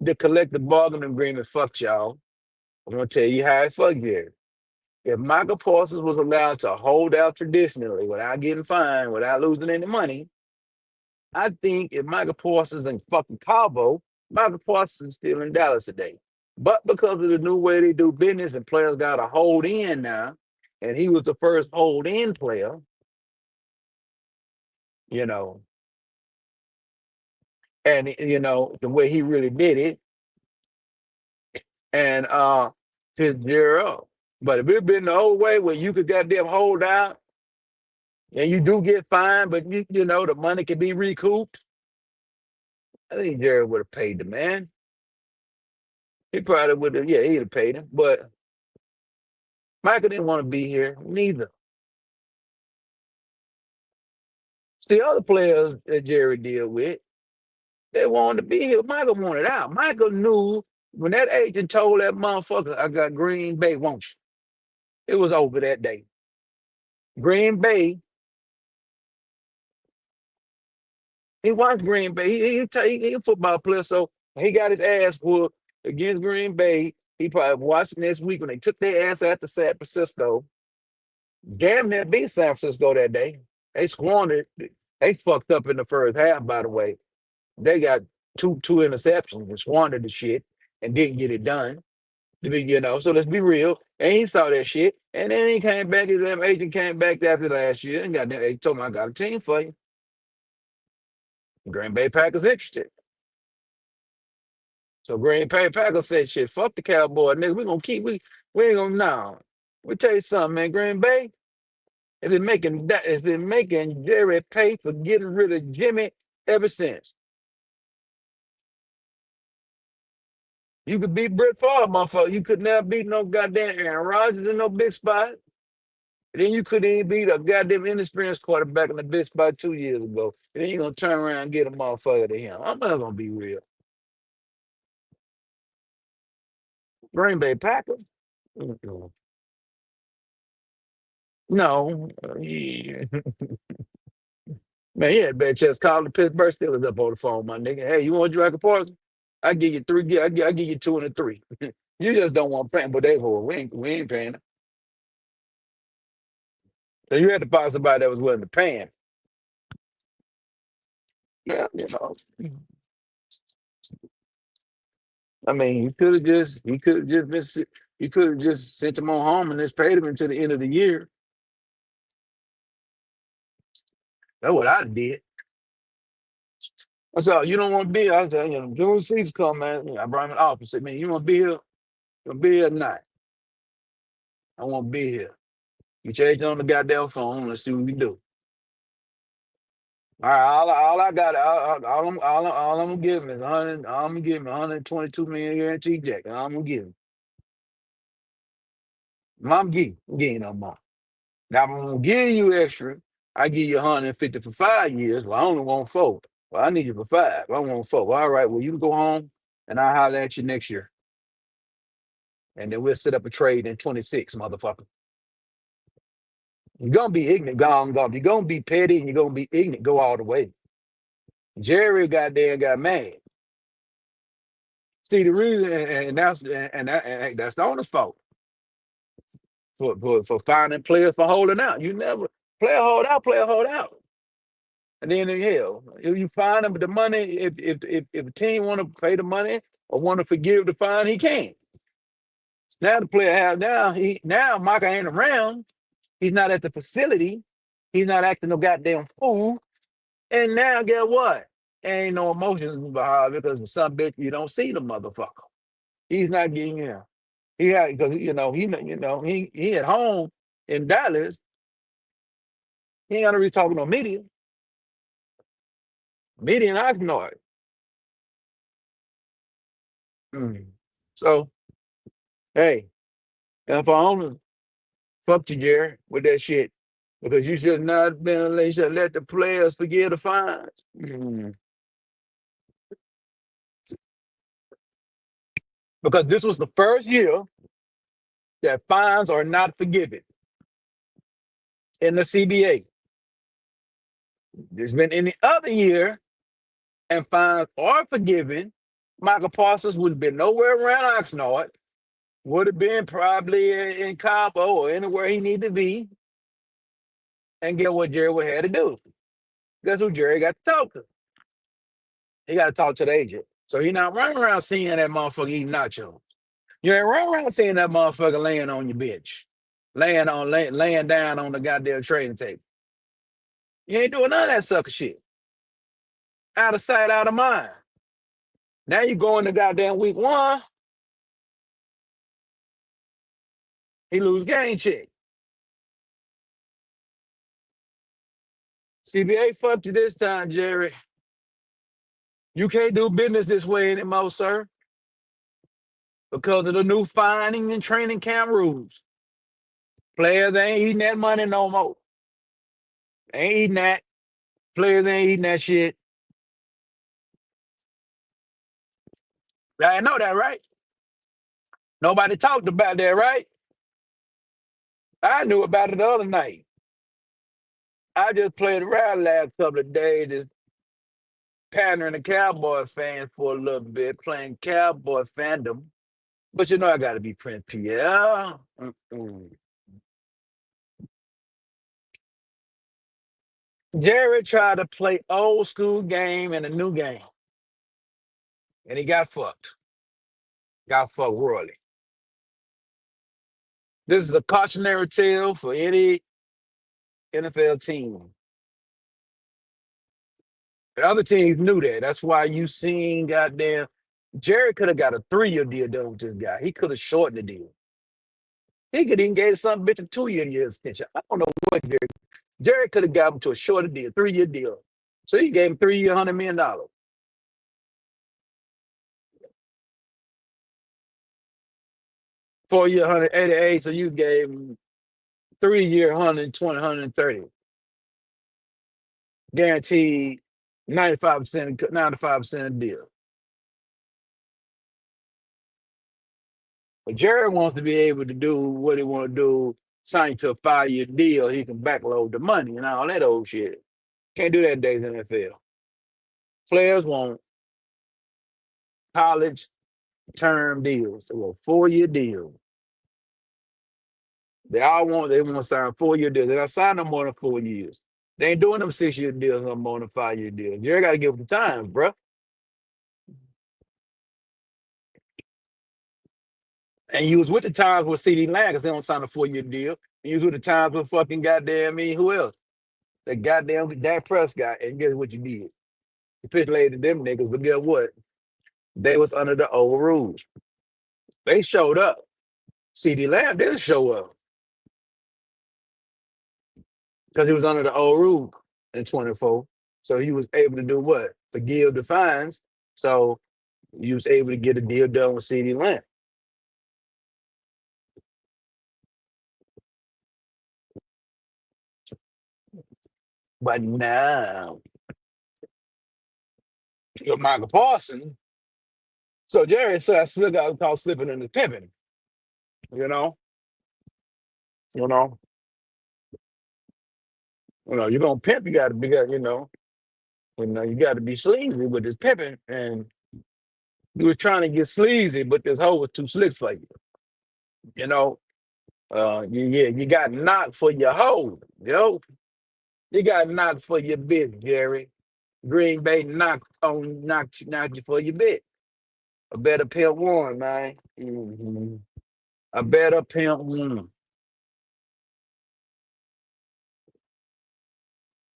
the collective bargaining agreement fucked y'all, I'm going to tell you how it fucked Jerry. If Michael Parsons was allowed to hold out traditionally without getting fined, without losing any money, I think if Michael Parsons and fucking Cabo, Michael Parsons is still in Dallas today. But because of the new way they do business and players got to hold in now, and he was the first hold in player, you know, and the way he really did it, and his zero. But if it been the old way where you could goddamn hold out and you do get fined, but the money can be recouped, I think Jerry would have paid the man. He probably would have, yeah, he'd have paid him. But Michael didn't want to be here, neither. See, other players that Jerry deal with, they wanted to be here. Michael wanted out. Michael knew when that agent told that motherfucker, I got Green Bay, won't you? It was over that day. Green Bay, he watched Green Bay. He a football player, so he got his ass whooped against Green Bay. He probably watched next week when they took their ass out to San Francisco. Damn near beat San Francisco that day. They squandered. They fucked up in the first half, by the way. They got two interceptions and squandered the shit and didn't get it done. So let's be real. And he saw that shit. And then he came back, his damn agent came back after last year and he told me, I got a team for you. Green Bay Packers interested. So Green Bay Packers said, shit, fuck the Cowboys, nigga. We ain't gonna know. We tell you something, man. Green Bay, it's been making Jerry pay for getting rid of Jimmy ever since. You could beat Brett Favre, motherfucker. You could never beat no goddamn Aaron Rodgers in no big spot. And then you couldn't even beat a goddamn inexperienced quarterback in the big spot 2 years ago. And then you're going to turn around and get a motherfucker to him. I'm not going to be real. Green Bay Packers? Mm-mm. No. Yeah. Man, he had bad chest calling the Pittsburgh Steelers up on the phone, my nigga. Hey, you want Micah Parsons? I give you three. I give you 2 and a 3. You just don't want paying, but they hold. We ain't paying. So you had to find somebody that was willing to pay him. Yeah, I mean, he could have just sent him on home and just paid him until the end of the year. That's what I did. I said, you don't want to be here. I said, June season come, man. I brought him in the office. Said, man, you want to be here? You want to be here or not? I want to be here. You change on the goddamn phone. Let's see what we do. All right, all I got, all I'm gonna give him is 100. I'm gonna give him 122 million guarantee check. I'm gonna give him. Mom, give you no more. Now, if I'm gonna give you extra. I give you 150 for 5 years. Well, I only want four. Well, I need you for five. I want four. Well, all right. Well, you can go home, and I'll holler at you next year, and then we'll set up a trade in 26, motherfucker. You're gonna be ignorant, gone. You're gonna be petty, and you're gonna be ignorant. Go all the way. Jerry goddamn got mad. See the reason, and that's the owner's fault for finding players for holding out. You never player hold out. And then hell, if you find them the money, if a team want to pay the money or want to forgive the fine, he can. Now the player have now Micah ain't around. He's not at the facility. He's not acting no goddamn fool. And now get what? Ain't no emotions behind it because of some bitch you don't see the motherfucker. He's not getting here. He had because he at home in Dallas. He ain't gonna be talking no media. Media and I ignore it. So hey, if I own fuck you, Jerry, with that shit. Because you should not been you should let the players forgive the fines. Because this was the first year that fines are not forgiven in the CBA. There's been any other year and fines are forgiven. Micah Parsons would have been nowhere around Oxnard, would have been probably in Cabo or anywhere he needed to be. And get what Jerry would have to do. Guess who Jerry got to talk to? He got to talk to the agent. So he not running around seeing that motherfucker eating nachos. You ain't running around seeing that motherfucker laying on your bitch, laying down on the goddamn trading table. You ain't doing none of that sucker shit. Out of sight, out of mind. Now you go into goddamn week one, he lose game check. CBA fucked you this time, Jerry. You can't do business this way anymore, sir, because of the new finding and training camp rules. Players ain't eating that money no more. Ain't eating that. Players ain't eating that shit. I know that, right? Nobody talked about that, right? I knew about it the other night. I just played around last couple of days, just pandering the Cowboy fans for a little bit, playing Cowboy fandom. But you know I got to be Prince Pierre. Jared tried to play old school game and a new game, and he got fucked. Got fucked royally. This is a cautionary tale for any NFL team. The other teams knew that. That's why you seen goddamn Jared could have got a 3-year deal done with this guy. He could have shortened the deal. He could even gave some bitch a 2-year extension. I don't know what Jared could have got him to a shorter deal, 3-year deal. So he gave him 3 year, $100 million. 4 year, 188. So you gave him 3 year, 120, 130. Guaranteed 95% of the deal. But Jared wants to be able to do what he want to do, sign to a 5-year deal. He can backload the money and all that old shit. Can't do that in today's NFL. Players want college term deals. They want 4-year deals. They want to sign 4-year deals. They're not signing no more than 4 years. They ain't doing them 6-year deals no more than 5-year deals. You got to give them time, bro. And you was with the times with CD Lamb because they don't sign a 4-year deal. And you was with the times with fucking goddamn who else? The goddamn Dak Prescott. And guess what you did? You pitied them niggas, but guess what? They was under the old rules. They showed up. CD Lamb didn't show up because he was under the old rule in 24. So he was able to do what? Forgive the fines. So he was able to get a deal done with CD Lamb. But now, you're Micah Parsons. So Jerry said, I still got called slipping and pimping. You know, you know, you're gonna pimp. You got to be, you got to be sleazy with this pimping. And you was trying to get sleazy, but this hoe was too slick for you. You know, you got knocked for your hoe. You got knocked for your bit, Jerry. Green Bay knocked you for your bit. A better pimp won, man. A better pimp won.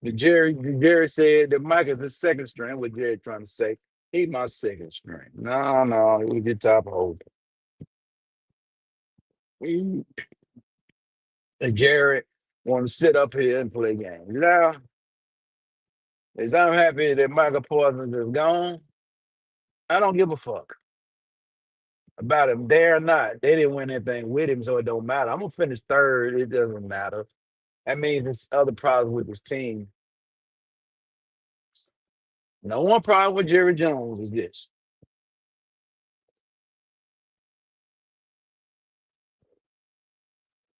The Jerry said that Mike is the second string. What Jerry trying to say? He my second string. No, he was the top holder. And Jerry want to sit up here and play games. Now, as I'm happy that Micah Parsons is gone, I don't give a fuck about him there or not. They didn't win anything with him, so it don't matter. I'm gonna finish third. It doesn't matter. That means there's other problems with this team. No one problem with Jerry Jones is this.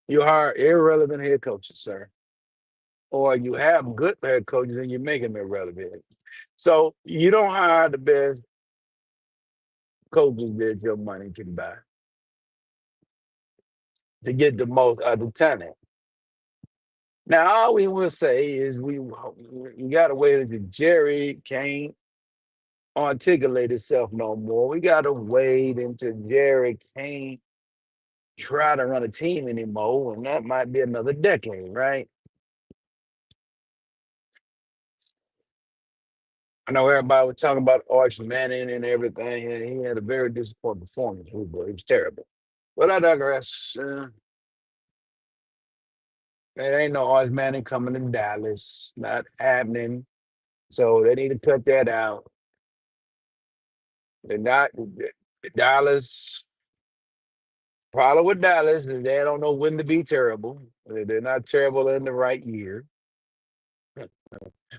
You hire irrelevant head coaches, sir. Or you have good head coaches and you make them irrelevant. So you don't hire the best coaches that your money can buy to get the most out of the talent. Now, all we will say is you got to wait until Jerry can't articulate himself no more. We got to wait until Jerry can't try to run a team anymore, and that might be another decade, right? I know everybody was talking about Arch Manning and everything, and he had a very disappointing performance. He was terrible. But I digress. There ain't no Arch Manning coming to Dallas. Not happening. So they need to cut that out. They're not Dallas. Problem with Dallas is they don't know when to be terrible. They're not terrible in the right year.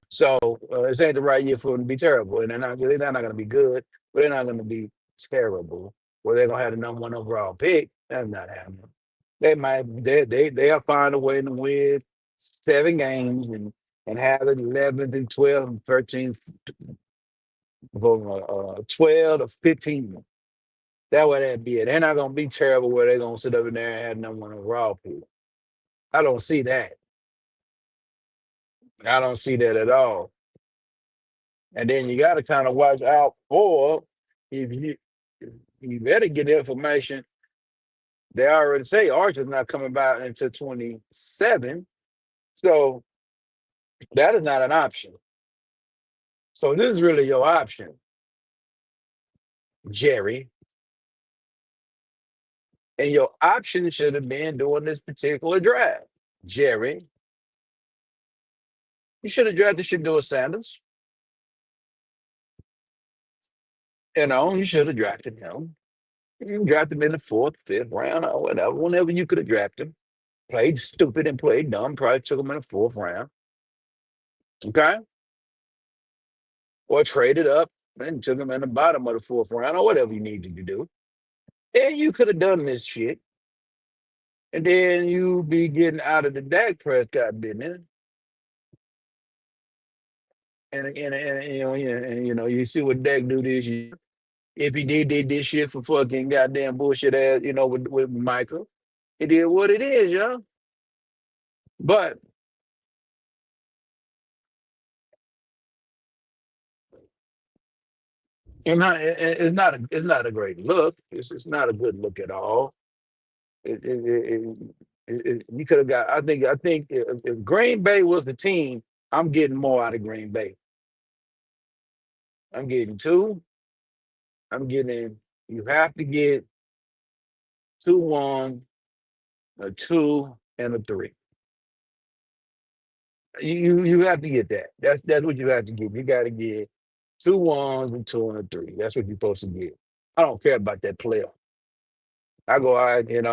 So this ain't the right year for them to be terrible. And they're not going to be good, but they're not going to be terrible. Where they're going to have the number one overall pick. That's not happening. They'll find a way to win 7 games and have 11 through 12 and 13 12 to 15. That way that be it. They're not gonna be terrible where they're gonna sit over there and have number one overall pick. I don't see that. I don't see that at all. And then you gotta kind of watch out for if you better get information. They already say Archer's not coming back until 27. So that is not an option. So this is really your option, Jerry. And your option should have been doing this particular draft, Jerry. You should have drafted Shador Sanders. You should have drafted him. You drafted him in the fourth, fifth round, or whatever. Whenever you could have drafted him. Played stupid and played dumb. Probably took him in the fourth round. Okay? Or traded up and took him in the bottom of the fourth round, or whatever you needed to do. And you could have done this shit. And then you be getting out of the Dak Prescott business. You see what Dak do this year. If he did this shit for fucking goddamn bullshit ass, with Michael, it is what it is, yo. But it's not a great look. It's not a good look at all. You could have got. I think if Green Bay was the team, I'm getting more out of Green Bay. I'm getting two. I'm getting. You have to get 2-1, a 2, and a 3. You have to get that. That's what you have to get. You got to get 2 1s and 2 and a 3. That's what you're supposed to get. I don't care about that player. I go,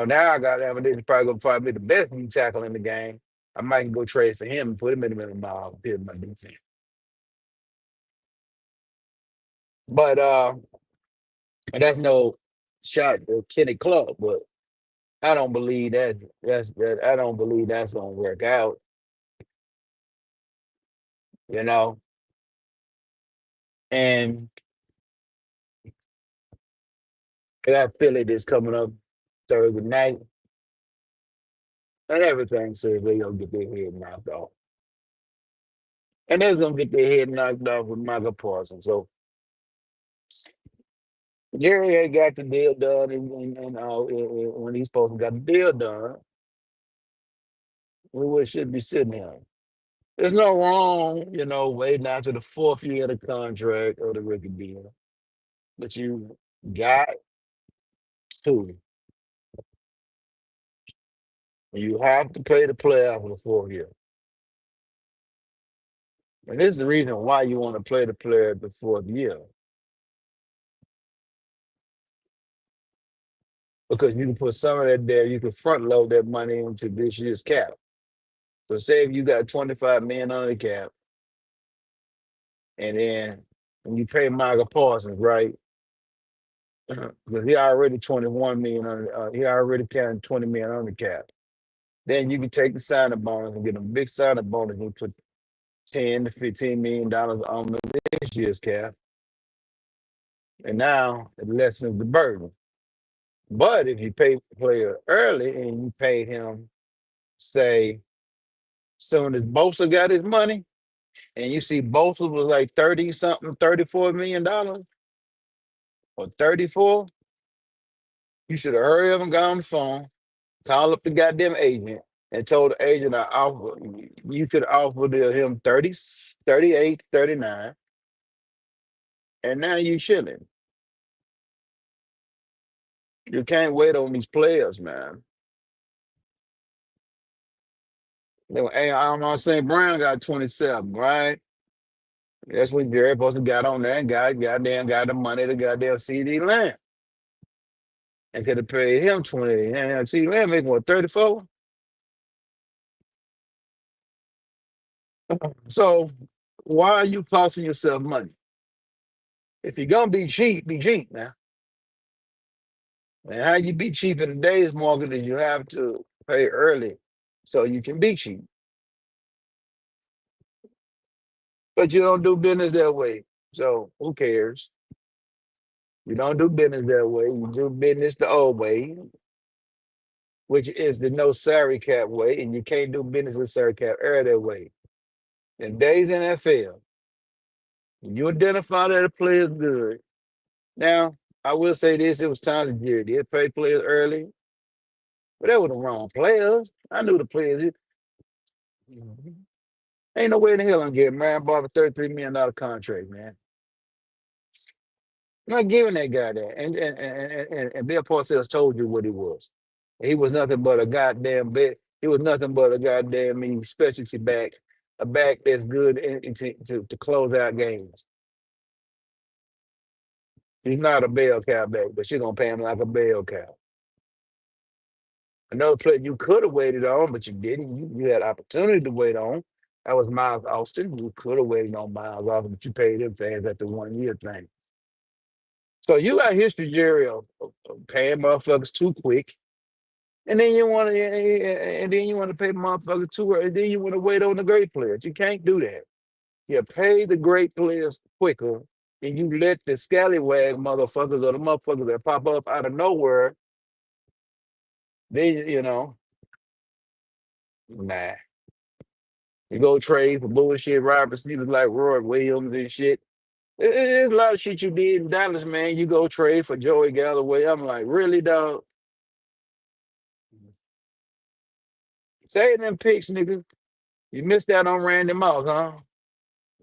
now I got Evan. Probably gonna probably be the best knee tackle in the game. I might go trade for him and put him in the middle of my defense. But and that's no shot at Kenny Clark, but I don't believe that I don't believe that's gonna work out, you know. And I got Philly that's coming up Thursday night, and everything says they gonna get their head knocked off. And they're gonna get their head knocked off with Micah Parsons. So Jerry ain't got the deal done, and when he's supposed to got the deal done, we should be sitting here. There's no wrong, waiting after the fourth year of the contract or the rookie deal, but you got to. You have to pay the player for the fourth year. And this is the reason why you want to play the player the fourth year. Because you can put some of that there, you can front load that money into this year's cap. So say if you got 25 million on the cap, and then when you pay Micah Parsons, right? Because he already 21 million on he already carrying 20 million on the cap. Then you can take the signing bonus and get a big signing bonus and put 10 to 15 million dollars on this year's cap. And now it lessens the burden. But if you pay the player early and you pay him, say, soon as Bosa got his money, and you see Bosa was like 30 something, $34 million or 34, you should have hurried up and got on the phone, call up the goddamn agent, and told the agent you could offer him 30, 38, 39, and now you chilling. You can't wait on these players, man. Hey, I'm not saying Brown got 27, right? That's when Jerry supposed to got on there and got the money to goddamn CD Lamb. And could have paid him 20. And CD Lamb making what, 34? So why are you costing yourself money? If you're gonna be cheap now. And how you be cheap in today's market is you have to pay early so you can be cheap. But you don't do business that way. So who cares? You don't do business that way. You do business the old way, which is the no salary cap way, and you can't do business in salary cap era that way. In today's NFL, when you identify that a player is good. Now, I will say this, it was time to Jerry did pay players early, but they were the wrong players. I knew the players. Ain't no way in the hell I'm getting Marion Barber $33 million contract, man. I'm not giving that guy that. And Bill Parcells told you what he was. He was nothing but a goddamn bet. He was nothing but a goddamn specialty back, a back that's good to close out games. He's not a bell cow back, but you're gonna pay him like a bell cow. Another player you could have waited on, but you didn't. You had opportunity to wait on. That was Miles Austin. You could have waited on Miles Austin, but you paid him fans at the 1 year thing. So you got history, Jerry, of paying motherfuckers too quick. And then you want to pay motherfuckers too early, and then you want to wait on the great players. You can't do that. You pay the great players quicker, and you let the scallywag motherfuckers or the motherfuckers that pop up out of nowhere, nah. You go trade for bullshit wide receivers like Roy Williams and shit. There's a lot of shit you did in Dallas, man. You go trade for Joey Galloway. I'm like, really, dog? Say them picks, nigga. You missed out on Randy Moss, huh?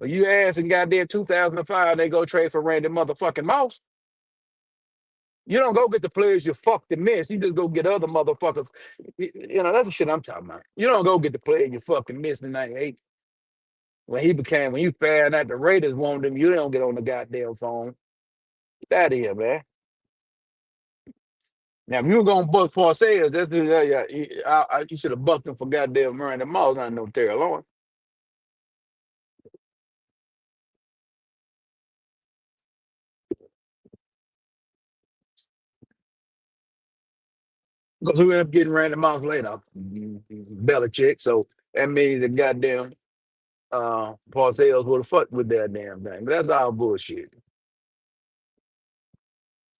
Well, you asked in goddamn 2005, they go trade for Randy motherfucking Moss. You don't go get the players you fucked and missed. You just go get other motherfuckers. That's the shit I'm talking about. You don't go get the player you fucking missed in 98. When you found out the Raiders wanted him, you don't get on the goddamn phone. Get out of here, man. Now, if you were going to buck Parcells, that's you should have bucked him for goddamn Miranda Moss, not no Terry Lawrence. Because who ended up getting Randy Moss later? Belichick. So that means the goddamn Parcells would have fucked with that damn thing. But that's all bullshit.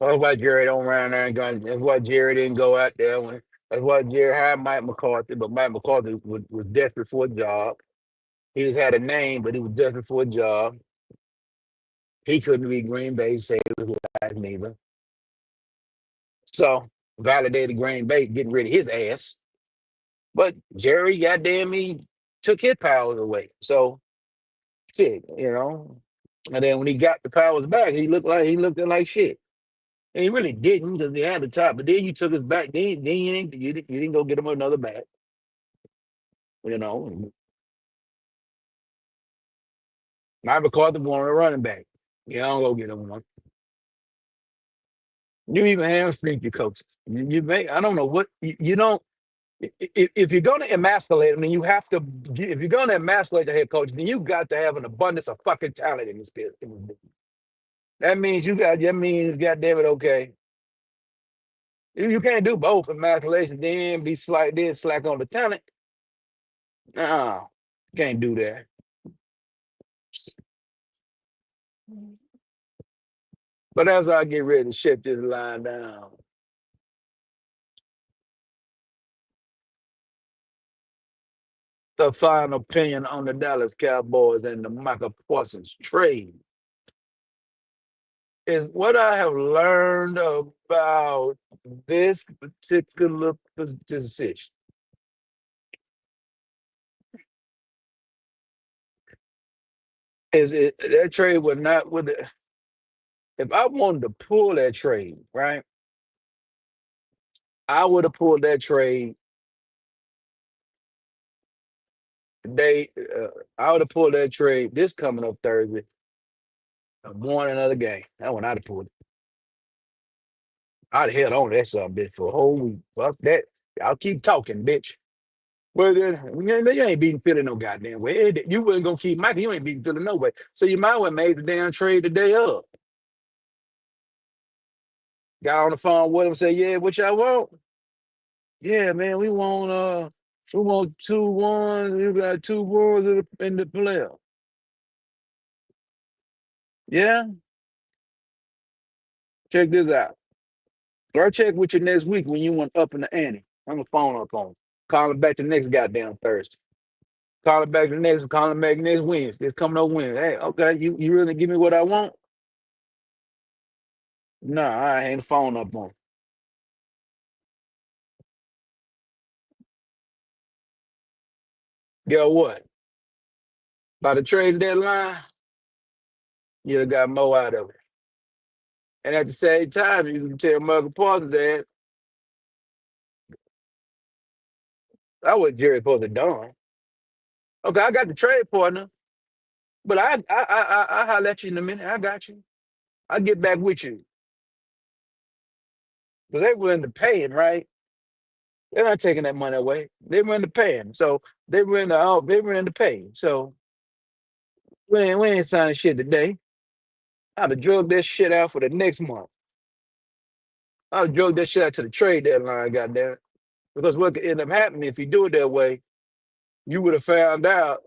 That's why Jerry don't run there and gun. That's why Jerry didn't go out there. That's why Jerry hired Mike McCarthy, but Mike McCarthy was desperate for a job. He just had a name, but he was desperate for a job. He couldn't be Green Bay, say it was last neither. So validated Green Bay getting rid of his ass. But Jerry, goddamn me, took his powers away. So shit, you know. And then when he got the powers back, he looked like shit. And he really didn't because he had the top. But then you took his back. Then you didn't go get him another back. You know, Mike McCarthy wanted a running back. You don't go get him one. You even hamstring your coaches. You may I don't know what you don't. If you're going to emasculate them, then you have to. If you're going to emasculate the head coach, then you got to have an abundance of fucking talent in this business. That means you got. That means, goddamn it, okay. You can't do both emasculation, then be slack on the talent. No, can't do that. But as I get ready to shut this line down, the final opinion on the Dallas Cowboys and the Micah Parsons trade is what I have learned about this particular decision. Is it that trade was not with it? If I wanted to pull that trade, right, I would have pulled that trade. I would have pulled that trade this coming up Thursday. Won another game. That one I'd have pulled. I'd have held on to that something bitch for a whole week. Fuck that. I'll keep talking, bitch. Well, then you ain't beating Philly no goddamn way. You wasn't gonna keep Michael. You ain't beating Philly no way. So you might well made the damn trade the day up. Got on the phone with him, say, "Yeah, what y'all want? Yeah, man, we want 2 1s. We got 2 1s in the playoff. Yeah, check this out. Or check with you next week when you went up in the ante. I'm gonna phone up on him. Call him back the next goddamn Thursday. Call him back next Wednesday. It's coming up Wednesday. Hey, okay, you really give me what I want? Nah, I ain't the phone up on him. Guess what? By the trade deadline, you'd have got more out of it. And at the same time, you can tell Micah Parsons that I was Jerry supposed to done. Okay, I got the trade partner, but I holler at you in a minute. I got you. I'll get back with you. Because they willing to pay him, right? They're not taking that money away. They willing to pay him. So they willing to pay him. So we ain't signing shit today. I'd have drug that shit out for the next month. I'd have drug that shit out to the trade deadline, goddamn. Because what could end up happening if you do it that way, you would have found out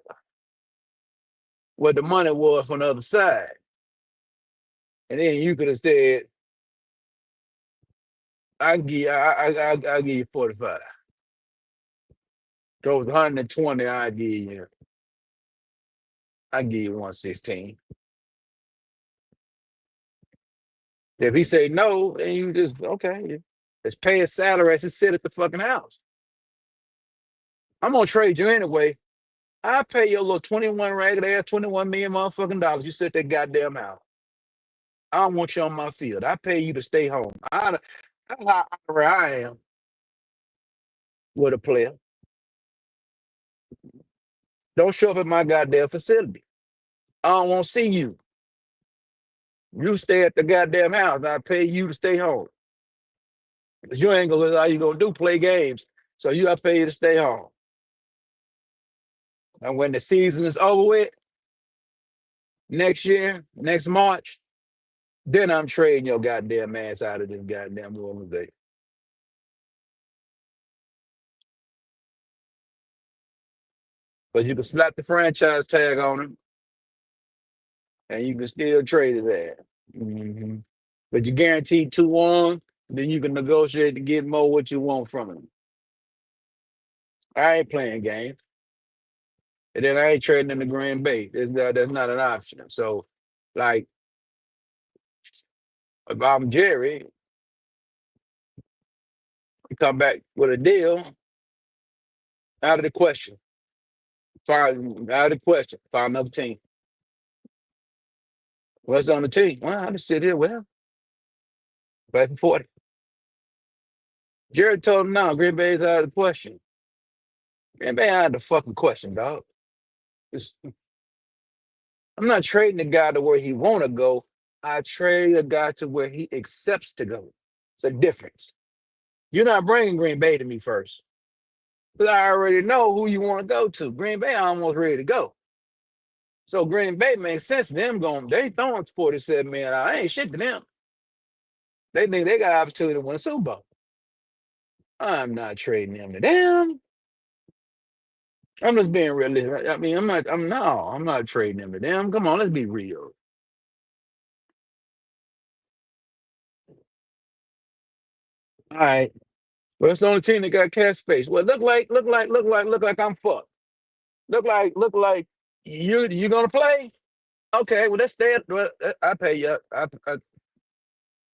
what the money was from the other side. And then you could have said, I'll give you 45. So it was 120, I give you 116. If he say no, then you just okay. Let's pay his salary as he sit at the fucking house. I'm gonna trade you anyway. I pay your little 21 ragged ass, 21 million motherfucking dollars. You sit at that goddamn house. I don't want you on my field. I pay you to stay home. That's how I am with a player. Don't show up at my goddamn facility. I don't want to see you. You stay at the goddamn house. I pay you to stay home. Because you ain't gonna all you gonna do play games. So you got to pay you to stay home. And when the season is over with next year, next March, then I'm trading your goddamn ass out of this goddamn organization. But you can slap the franchise tag on him and you can still trade his ass. hmm But you guarantee 2-1, then you can negotiate to get more what you want from him. I ain't playing games. And then I ain't trading in the Green Bay. That's not an option. So, like, if I'm Jerry, you come back with a deal, out of the question. Find out of the question. Find another team. What's on the team? Well, I just sit here. Well, back and forth. Jerry told him, no, Green Bay's out of the question. Green Bay out of the fucking question, dog. It's- I'm not trading the guy to where he want to go. I trade a guy to where he accepts to go. It's a difference. You're not bringing Green Bay to me first. Because I already know who you want to go to. Green Bay almost ready to go. So Green Bay makes sense. Them going, they throwing 47 million. I ain't shit to them. They think they got opportunity to win a Super Bowl. I'm not trading them to them. I'm just being realistic. I mean, I'm not trading them to them. Come on, let's be real. All right. Well, it's the only team that got cash space. Well, look like I'm fucked. Look like you gonna play? Okay, well let's stay. Well, I pay you. I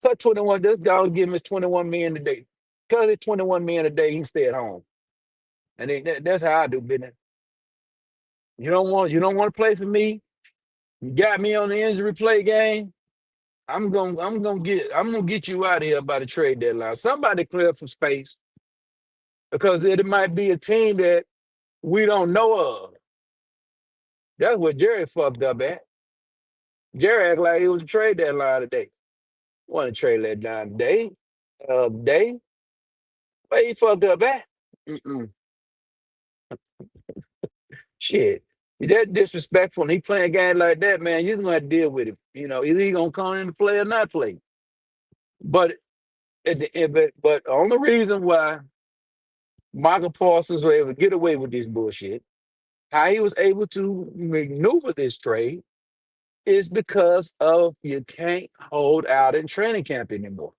cut 21. This guy will give him his 21 million a day. Cut his 21 million a day. He can stay at home, and then that's how I do business. You don't want to play for me. You got me on the injury play game. I'm gonna get you out of here by the trade deadline. Somebody clear up some space because it might be a team that we don't know of. That's what Jerry fucked up at. Jerry act like it was a trade deadline today. Want to trade that down today? Day? Where he fucked up at? Mm-mm. Shit. That disrespectful. And he playing a game like that, man. You're gonna have to deal with it. Either he gonna come in to play or not play. But at the end, but the only reason why Micah Parsons was able to get away with this bullshit, how he was able to maneuver this trade, is because of you can't hold out in training camp anymore.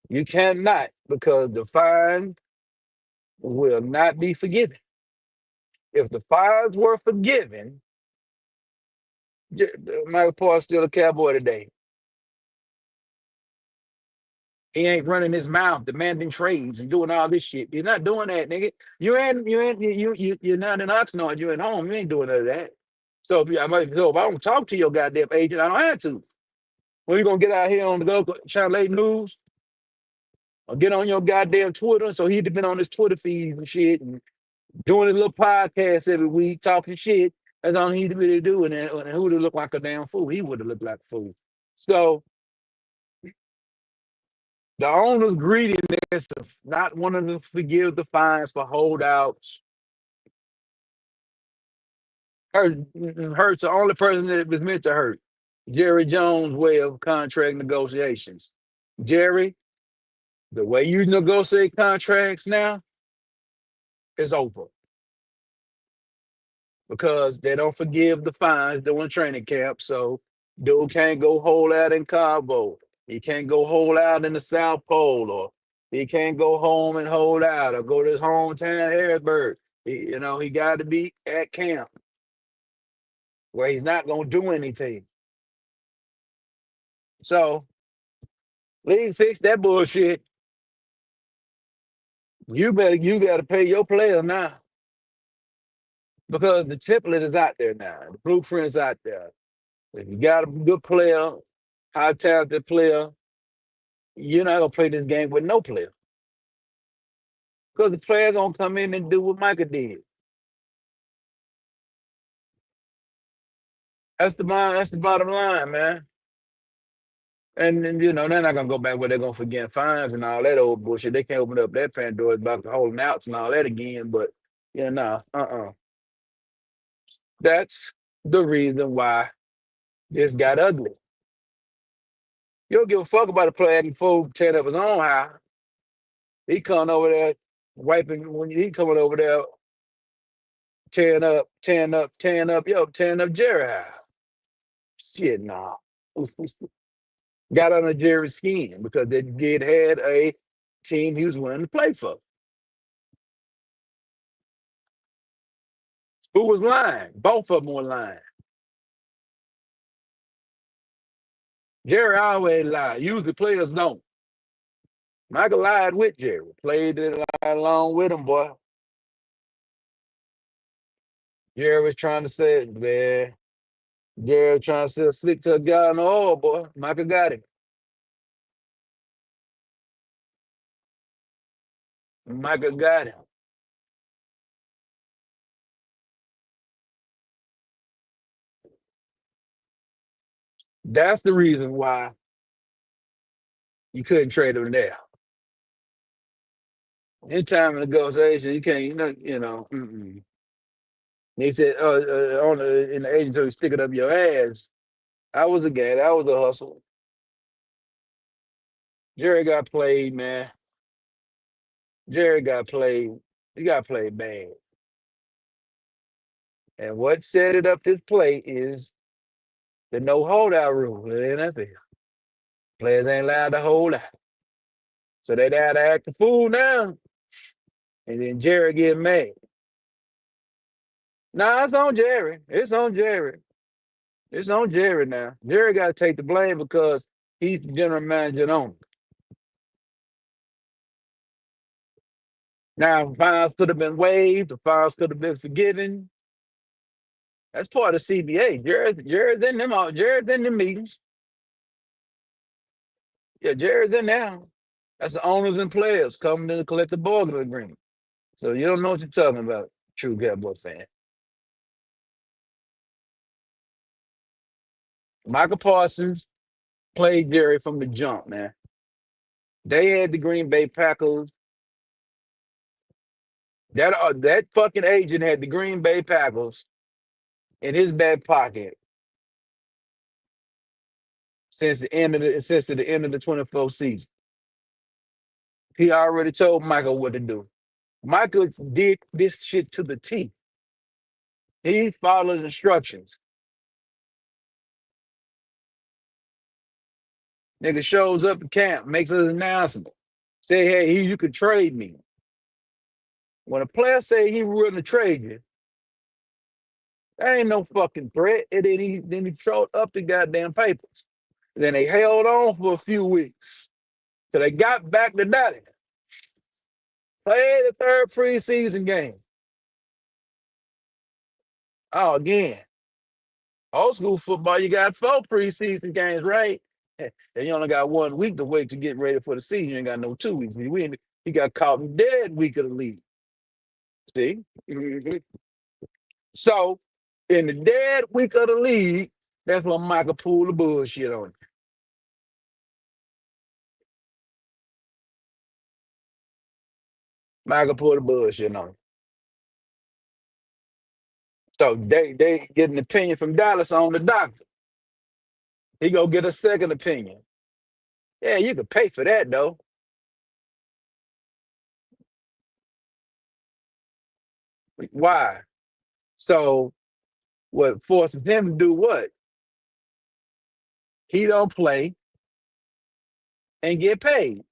You cannot because the fines will not be forgiven. If the fines were forgiven, Michael Paul's still a Cowboy today. He ain't running his mouth demanding trades and doing all this shit. You're not doing that, nigga. You're not an Oxnard. You're at home. You ain't doing none of that. So if I don't talk to your goddamn agent, I don't have to. Well, you gonna get out here on the go Channel 8 News or get on your goddamn Twitter? So he'd have been on his Twitter feed and shit and doing a little podcast every week, talking shit. That's all he'd really do. And who would have looked like a damn fool? He would have looked like a fool. So the owner's greediness of not wanting to forgive the fines for holdouts hurts the only person that it was meant to hurt. Jerry Jones' way of contract negotiations. Jerry, the way you negotiate contracts now is over because they don't forgive the fines during training camp. So dude can't go hold out in Cabo. He can't go hold out in the South Pole, or he can't go home and hold out, or go to his hometown Harrisburg. He got to be at camp where he's not gonna do anything. So league fix that bullshit. You better pay your players now because the template is out there now. The blueprint's out there. If you got a good player, high talented player, you're not gonna play this game with no player because the player gonna come in and do what Micah did. That's the bottom line, man. And then, they're not gonna go back where they're gonna forget fines and all that old bullshit. They can't open up that Pandora's box of holding outs and all that again. But yeah, nah, that's the reason why this got ugly. You don't give a fuck about a player acting fool, tearing up his own house. He coming over there wiping when he coming over there tearing up Jerry house. Shit, nah. Got under Jerry's skin because they kid had a team he was willing to play for. Who was lying? Both of them were lying. Jerry always lied. Usually players don't. Michael lied with Jerry. Played it along with him, boy. Jerry was trying to say, man. Jerry was trying to sell slick to a guy in the oil, boy. Michael got him. Michael got him. That's the reason why you couldn't trade him there. In time of negotiation, you can't, mm-mm. They said, in the agent, you stick it up your ass. I was a guy. That was a hustle. Jerry got played, man. Jerry got played. He got played bad. And what set it up this play is the no holdout rule in the NFL. Players ain't allowed to hold out. So they had to act the fool now. And then Jerry get mad. Nah, it's on Jerry. It's on Jerry. It's on Jerry now. Jerry got to take the blame because he's the general manager and owner. Now, fines could have been waived. The fines could have been forgiven. That's part of CBA. Jared's in them all. Jared's in the meetings. Yeah, Jared's in there. That's the owners and players coming in to collect the bargaining agreement. So you don't know what you're talking about, true Cowboy fan. Micah Parsons played Jerry from the jump, man. They had the Green Bay Packers. That fucking agent had the Green Bay Packers in his back pocket since the end of the 24th season. He already told Michael what to do. Michael did this shit to the T. He followed instructions. Nigga shows up at camp, makes an announcement. Say, hey, you could trade me. When a player say he willing to trade you, that ain't no fucking threat. And then he trolled up the goddamn papers. And then they held on for a few weeks. So they got back to Dallas. Played the third preseason game. Oh, again. Old school football, you got 4 preseason games, right? And you only got 1 week to wait to get ready for the season. You ain't got no 2 weeks. He got caught in dead week of the league. See? Mhm. So, in the dead week of the league, that's when Michael pulled the bullshit on him. Michael pulled the bullshit on him. So they get an opinion from Dallas on the doctor. He go get a second opinion. Yeah, you could pay for that though. Why? So what forces him to do what? He don't play and get paid.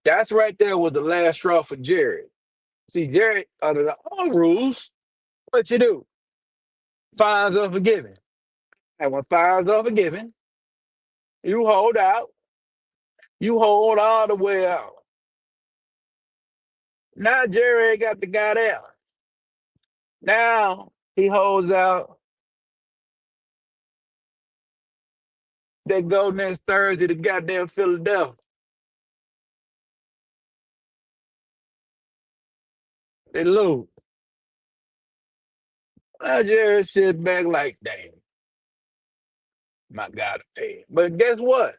That's right there was the last straw for Jared. See, Jared, under the old rules, what you do? Fines are forgiven. And when fines are forgiven, you hold out. You hold all the way out. Now Jerry ain't got the guy there. Now he holds out. They go next Thursday to goddamn Philadelphia. They lose. Now Jerry sits back like, damn. My God, to pay him. But guess what?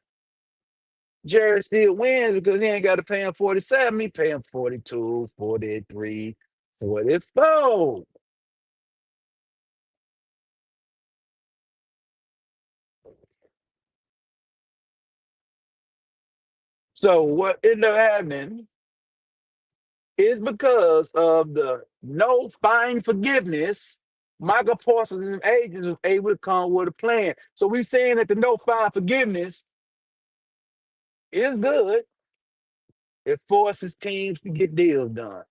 Jerry still wins because he ain't got to pay him 47. He pay him 42, 43, 44. So what ended up happening is because of the no fine forgiveness, Micah Parsons and agents was able to come with a plan. So we saying that the no fine forgiveness is good. It forces teams to get deals done.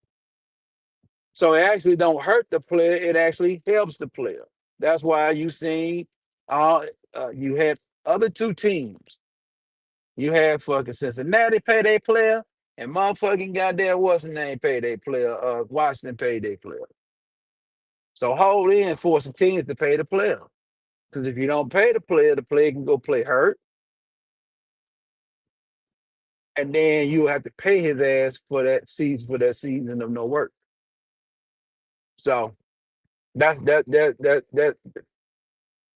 So it actually don't hurt the player. It actually helps the player. That's why you seen you had other two teams. You had fucking Cincinnati pay their player, and motherfucking goddamn what's the name pay their player. Washington paid their player. So hold in force the teams to pay the player. Because if you don't pay the player can go play hurt, and then you have to pay his ass for that season of no work. So that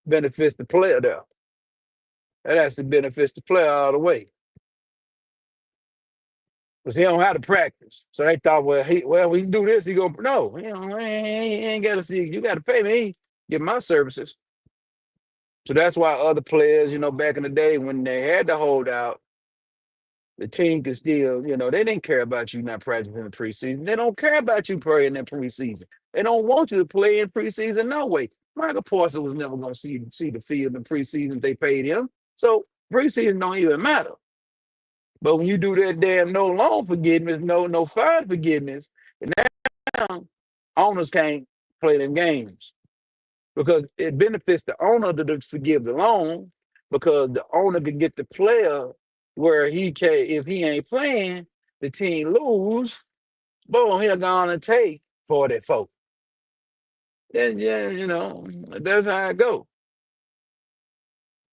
benefits the player there. That actually benefits the player all the way. Because he don't have to practice. So they thought, we can do this. He go, no, he ain't got to see. You got to pay me, get my services. So that's why other players, back in the day when they had to hold out, the team could still, they didn't care about you not practicing in the preseason. They don't care about you playing in preseason. They don't want you to play in preseason no way. Michael Parsons was never going to see the field in preseason. They paid him. So preseason don't even matter. But when you do that damn no loan forgiveness, no fine forgiveness, and now owners can't play them games because it benefits the owner to forgive the loan because the owner can get the player where he can, if he ain't playing, the team lose, boom, he'll go on and take 44. Then that's how it go.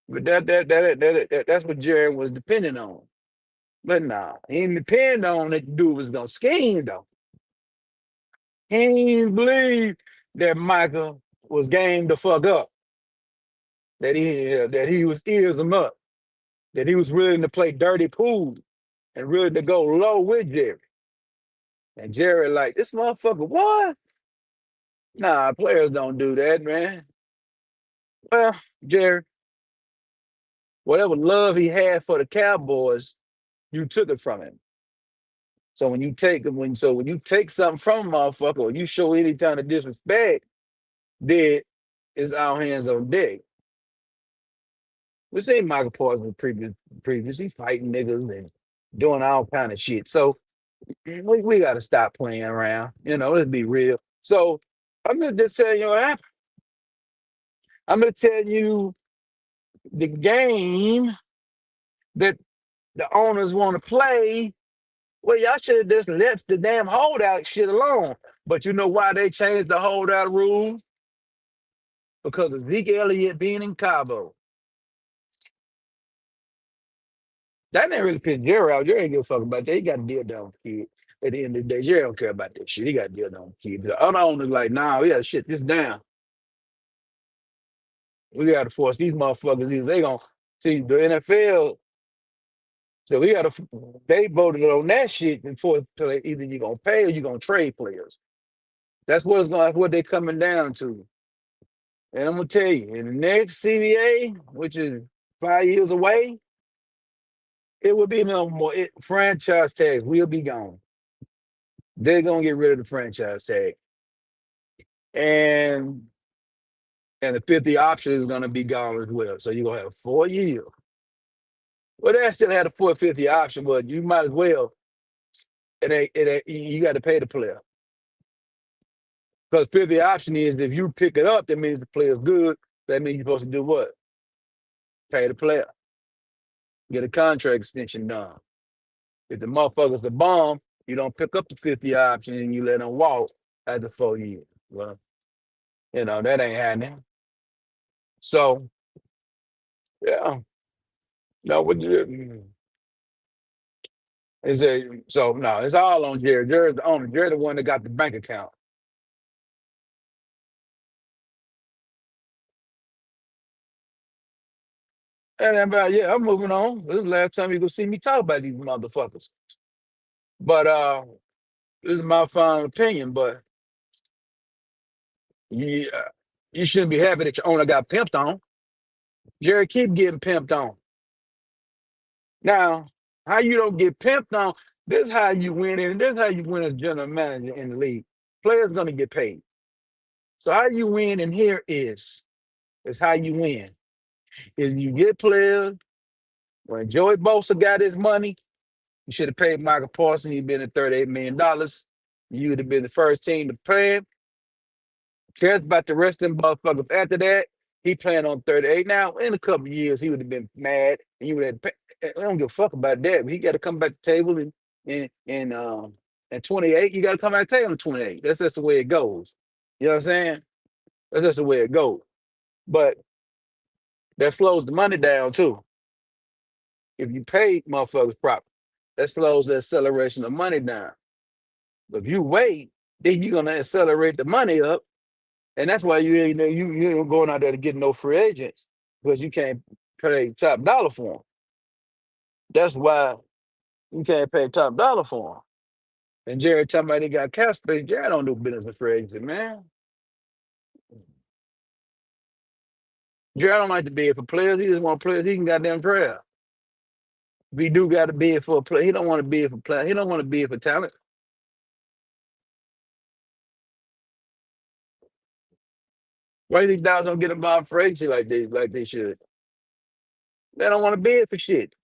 But that's what Jerry was depending on. But nah, he didn't depend on that dude was gonna scheme though. He didn't believe that Michael was game to fuck up. That he was ears him up. That he was willing to play dirty pool and willing to go low with Jerry. And Jerry like, this motherfucker, what? Nah, players don't do that, man. Well, Jerry, whatever love he had for the Cowboys, you took it from him. So when you take something from a motherfucker or you show any kind of disrespect, then it's our hands on deck. We seen Michael Parsons previously fighting niggas and doing all kind of shit. So we got to stop playing around. Let's be real. So I'm gonna just tell you what happened. I'm gonna tell you the game that the owners want to play. Well, y'all should have just left the damn holdout shit alone. But you know why they changed the holdout rules? Because of Zeke Elliott being in Cabo. That didn't really piss Jerry out. Jerry ain't give a fuck about that. He got a deal done with the kid. At the end of the day, Jerry don't care about that shit. He got a deal done with the kid. The other owner's like, nah, we got to shit this down. We got to force these motherfuckers. They going to see the NFL. So they voted on that shit before either you're going to pay or you're going to trade players. That's what they're coming down to. And I'm going to tell you, in the next CBA, which is 5 years away, it will be no more. Franchise tags will be gone. They're going to get rid of the franchise tag. And the 50 option is going to be gone as well. So you're going to have 4 years. Well, they still had a 450 option, but you might as well. You got to pay the player. Because 50 option is if you pick it up, that means the player's good. That means you're supposed to do what? Pay the player. Get a contract extension done. If the motherfucker's a bomb, you don't pick up the 50 option and you let them walk after 4 years. Well, that ain't happening. So, yeah. No, what you it's all on Jerry. Jerry's the owner. Jerry's the one that got the bank account. And I'm moving on. This is the last time you gonna see me talk about these motherfuckers. But this is my final opinion. But you, you shouldn't be happy that your owner got pimped on. Jerry keep getting pimped on. Now, how you don't get pimped on? This is how you win, and this is how you win as general manager in the league. Players gonna get paid. So how you win in here is how you win. If you get players, when Joey Bosa got his money, you should have paid Micah Parsons. He'd been at $38 million. You would have been the first team to pay him. Cares about the rest of them motherfuckers after that. He playing on 38. Now, in a couple of years, he would have been mad, and you would have. I don't give a fuck about that. But he got to come back to the table and at 28. You got to come back to the table at 28. That's just the way it goes. You know what I'm saying? That's just the way it goes. But that slows the money down too. If you pay motherfuckers proper, that slows the acceleration of money down. But if you wait, then you're gonna accelerate the money up, and that's why you ain't going out there to get no free agents because you can't pay top dollar for them. That's why you can't pay top dollar for them. And Jerry talking about he got cap space. Jerry don't do business with free agents, man. Jerry don't like to bid for players. He just want players he can goddamn draft. If he do got to bid for a player, he don't want to bid for players. He don't want to bid for talent. Why do you think Dallas don't get involved for agency like they should? They don't want to bid for shit.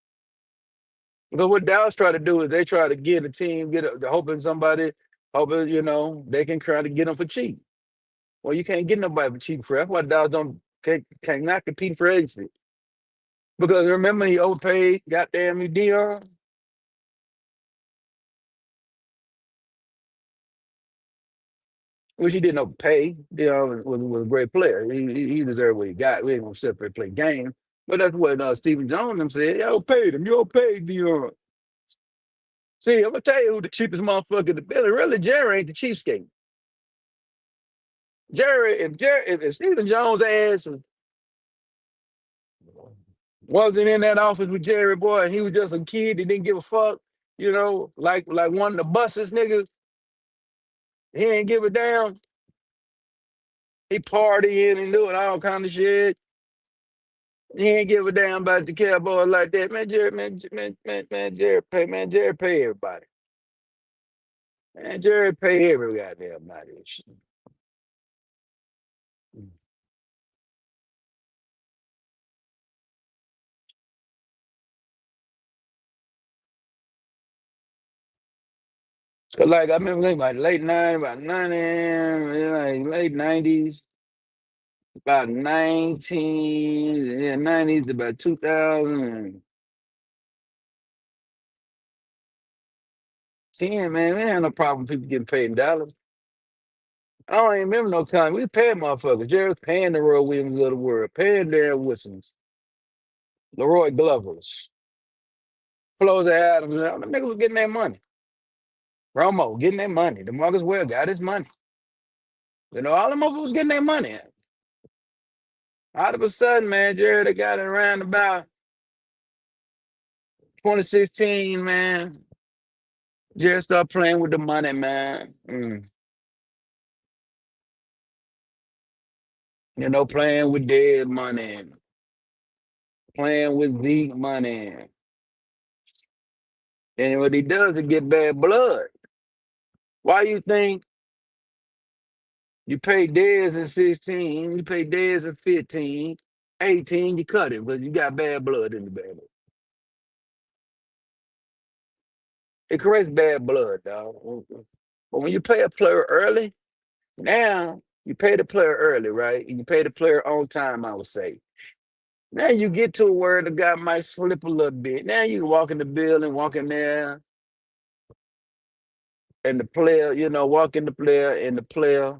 Because what Dallas try to do is they try to get a team, hoping somebody, hoping, they can try to get them for cheap. Well, you can't get nobody for cheap for. That's why Dallas can't not compete for agency. Because remember he overpaid goddamn you Dion. Which he didn't overpay. Dion was a great player. He deserved what he got. We ain't gonna separate play game. But that's what Stephen Jones them said. You overpaid him. You overpaid Dion. See, I'm gonna tell you who the cheapest motherfucker in the building. Really, Jerry ain't the cheapskate. If Stephen Jones' ass wasn't in that office with Jerry, boy, and he was just a kid that didn't give a fuck, like one of the buses niggas, he ain't give a damn. He partying and doing all kind of shit. He ain't give a damn about the Cowboys like that. Man, Jerry pay everybody. Man, Jerry pay every goddamn body. So like I remember like late 90s, about 90, like late 90s, about 90s, about 2010, man, we ain't had no problem with people getting paid in dollars. I don't even remember no time. We paying motherfuckers. Jerry was paying the Roy Williams of the world, paying Darren Wilsons, Leroy Glovers, Flows Adams. The niggas was getting their money. Romo getting their money. DeMarcus Ware got his money. All them motherfuckers was getting their money. All of a sudden, man, Jerry they got it around about 2016, man. Jerry started playing with the money, man. Playing with dead money, playing with Zeke money. And what he does is get bad blood. Why you think you pay Dez in 16, you pay Dez in 15, 18, you cut it, but you got bad blood in the bad blood. It creates bad blood, dog. But when you pay a player early, now you pay the player early, right? And you pay the player on time, I would say. Now you get to where the guy might slip a little bit. Now you can walk in the building, walk in there, and the player, walk in the player and the player,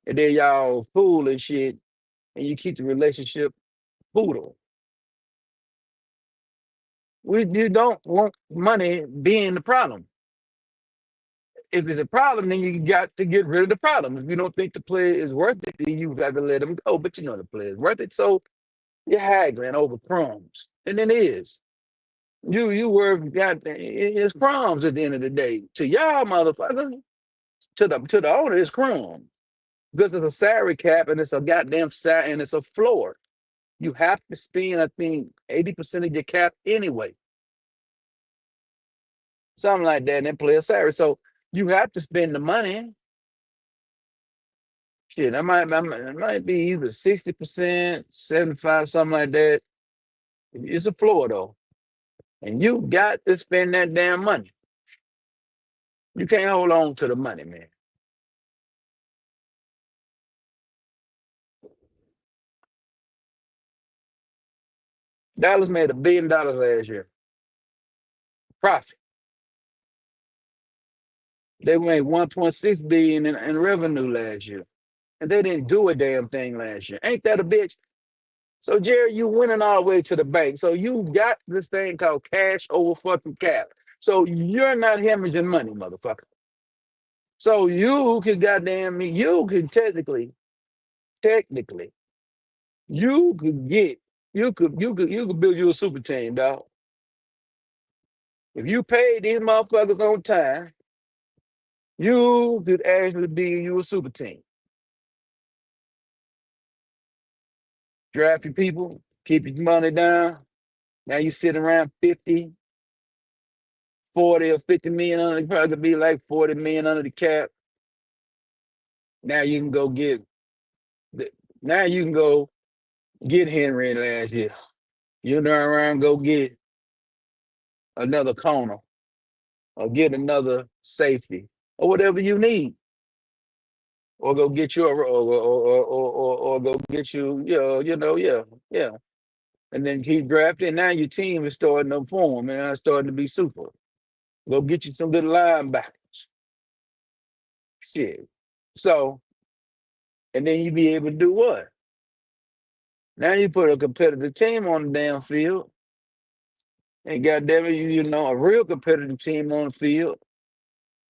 and then y'all fool and shit, and you keep the relationship poodle. You don't want money being the problem. If it's a problem, then you got to get rid of the problem. If you don't think the player is worth it, then you got to let him go. But the player is worth it. So You're haggling over crumbs. And it is. You work got it's crumbs at the end of the day. To y'all motherfuckers, to the owner, it's crumbs. Because it's a salary cap and it's a goddamn and it's a floor. You have to spend, I think, 80% of your cap anyway. Something like that, and then play a salary. So you have to spend the money. Shit, it might be either 60%, 75, something like that. It's a floor though. And you got to spend that damn money. You can't hold on to the money, man. Dallas made $1 billion last year. Profit. They made 1.6 billion in revenue last year. And they didn't do a damn thing last year. Ain't that a bitch? So, Jerry, you winning all the way to the bank. So you got this thing called cash over fucking cap. So you're not hemorrhaging money, motherfucker. So you could goddamn me, you could technically, you could get, you could build you a super team, dog. If you paid these motherfuckers on time, you could actually be you a super team. Draft your people, keep your money down. Now you sit around 50, 40 or 50 million under, probably could be like 40 million under the cap. Now you can go get, now you can go get Henry last year. You turn around, go get another corner or get another safety or whatever you need. Or go get you or go get you, yeah. And then keep drafting. Now your team is starting to form, man. It's starting to be super. Go get you some good linebackers. Shit. So, and then you be able to do what? Now you put a competitive team on the damn field. And goddamn it, you know, a real competitive team on the field.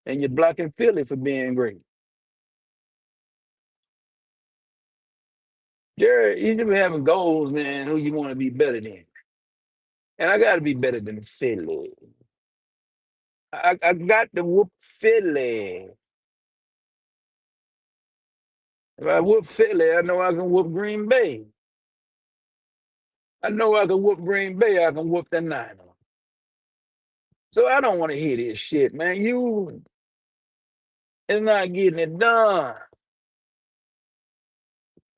And you're blocking Philly for being great. Jared, you should be having goals, man, who you want to be better than. And I got to be better than Philly. I got to whoop Philly. If I whoop Philly, I know I can whoop Green Bay. I know I can whoop Green Bay. I can whoop the Niners. So I don't want to hear this shit, man. You is not getting it done.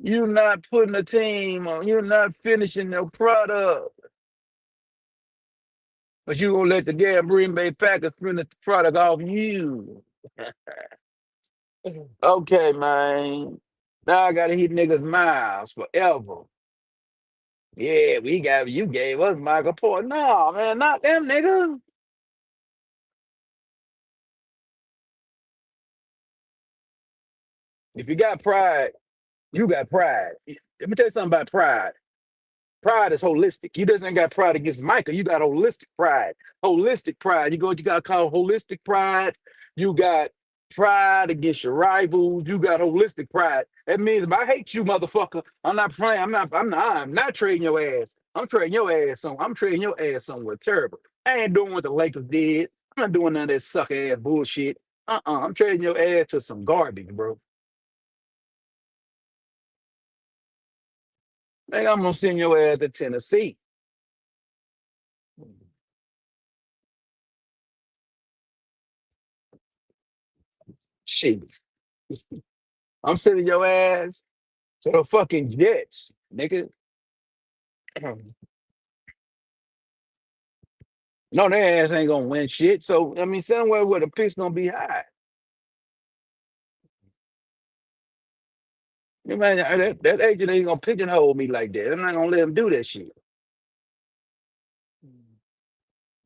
You're not putting a team on. You're not finishing your product. But you gonna let the damn Green Bay Packers finish the product off you. Okay, man. Now I gotta hit niggas miles forever. Yeah, you gave us Micah Parsons. No, man, not them niggas. If you got pride, you got pride. Let me tell you something about pride. Pride is holistic. You just ain't got pride against Micah. You got holistic pride. Holistic pride. You got to call holistic pride. You got pride against your rivals. You got holistic pride. That means if I hate you, motherfucker, I'm not playing. I'm not trading your ass. I'm trading your ass I'm trading your ass somewhere terrible. I ain't doing what the Lakers did. I'm not doing none of that sucker ass bullshit. I'm trading your ass to some garbage, bro. Nigga, I'm gonna send your ass to Tennessee. Shit. I'm sending your ass to the fucking Jets, nigga. No, their ass ain't gonna win shit. So I mean, somewhere where the pick's gonna be high. You man, that agent ain't gonna pigeonhole me like that. I'm not gonna let him do that shit.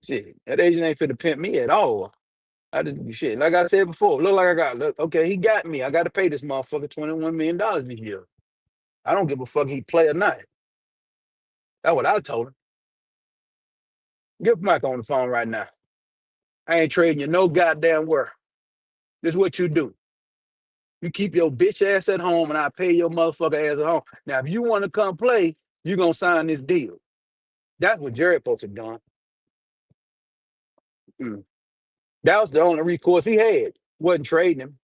Shit, that agent ain't finna pimp me at all. I just shit. Like I said before, look like I got. Look, okay, he got me. I got to pay this motherfucker $21 million this year. I don't give a fuck he play or not. That's what I told him. Get Mike on the phone right now. I ain't trading you no goddamn word. This is what you do. You keep your bitch ass at home and I pay your motherfucker ass at home. Now, if you want to come play, You're gonna sign this deal. That's what Jerry supposed to done. Mm. That was the only recourse he had. Wasn't trading him.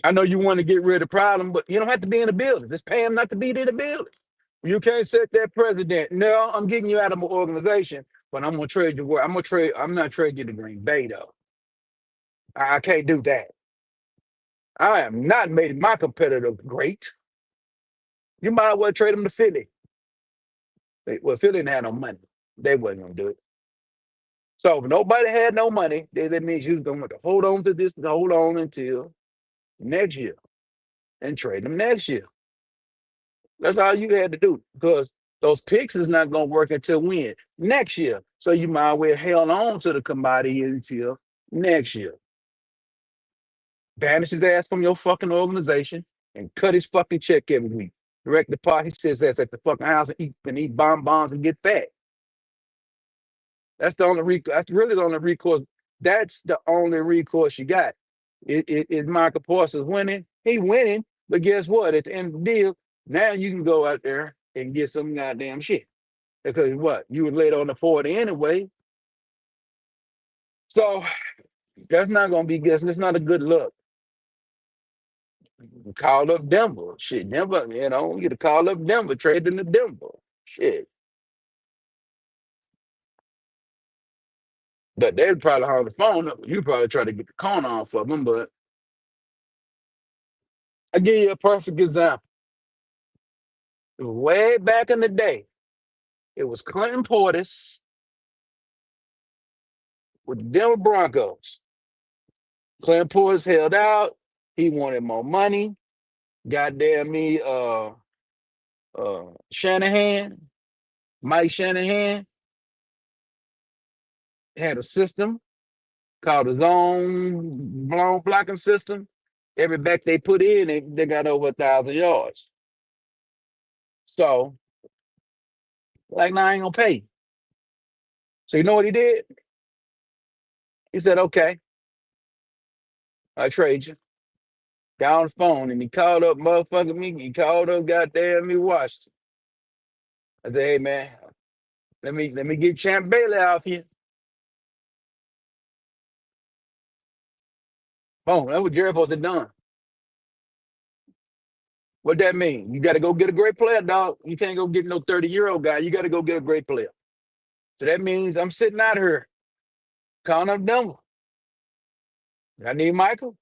I know you want to get rid of the problem, but you don't have to be in the building. Just pay him not to be in the building. You can't set that president. No, I'm getting you out of my organization, but I'm gonna trade you. I'm gonna trade. I'm not trading you to Green Bay though. I can't do that. I am not making my competitor great. You might as well trade him to Philly. Well, Philly didn't have no money. They wasn't gonna do it. So if nobody had no money, that means you was gonna have to hold on to this, hold on until next year, and trade them next year. That's all you had to do because those picks is not gonna work until when? Next year. So you might as well held on to the commodity until next year. Banish his ass from your fucking organization and cut his fucking check every week. Direct deposit, he sits ass at the fucking house and eat bonbons and get fat. That's the only recourse. That's really the only recourse. That's the only recourse you got. Is Micah Parsons winning? He winning, but guess what? At the end of the deal, now you can go out there and get some goddamn shit. Because what? You were late on the 40 anyway. So that's not gonna be good. That's not a good look. Call up Denver. Shit, Denver, you get to call up Denver, trade into Denver. Shit. But they'd probably hold the phone up. You probably try to get the corner off of them, but I give you a perfect example. Way back in the day, it was Clinton Portis with the Denver Broncos. Clinton Portis held out. He wanted more money. Goddamn me, Shanahan, Mike Shanahan had a system called the zone blown blocking system. Every back they put in, they got over 1,000 yards. So, like, now I ain't gonna pay you. So you know what he did? He said, okay, I trade you. Got on the phone and he called up motherfucking me. He called up goddamn me Washington. I said, hey man, let me get Champ Bailey off you. Boom, that's what Jerry supposed to done. What that mean? You gotta go get a great player, dog. You can't go get no 30-year-old guy. You gotta go get a great player. So that means I'm sitting out here calling up Denver. I need Michael.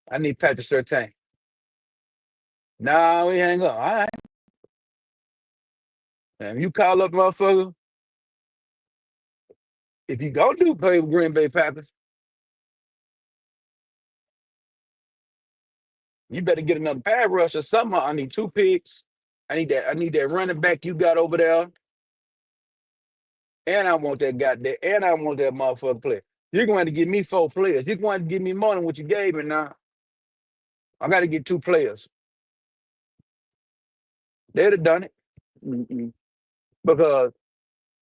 I need Patrick Surtain. Nah, we ain't going. All right. And you call up motherfucker. If you go do play with Green Bay Packers, you better get another pad rush or something. I need 2 picks. I need that running back you got over there. And I want that goddamn, and I want that motherfucker player. You're going to give me 4 players. You're going to give me more than what you gave me now. I got to get 2 players. They'd have done it. Mm-mm. Because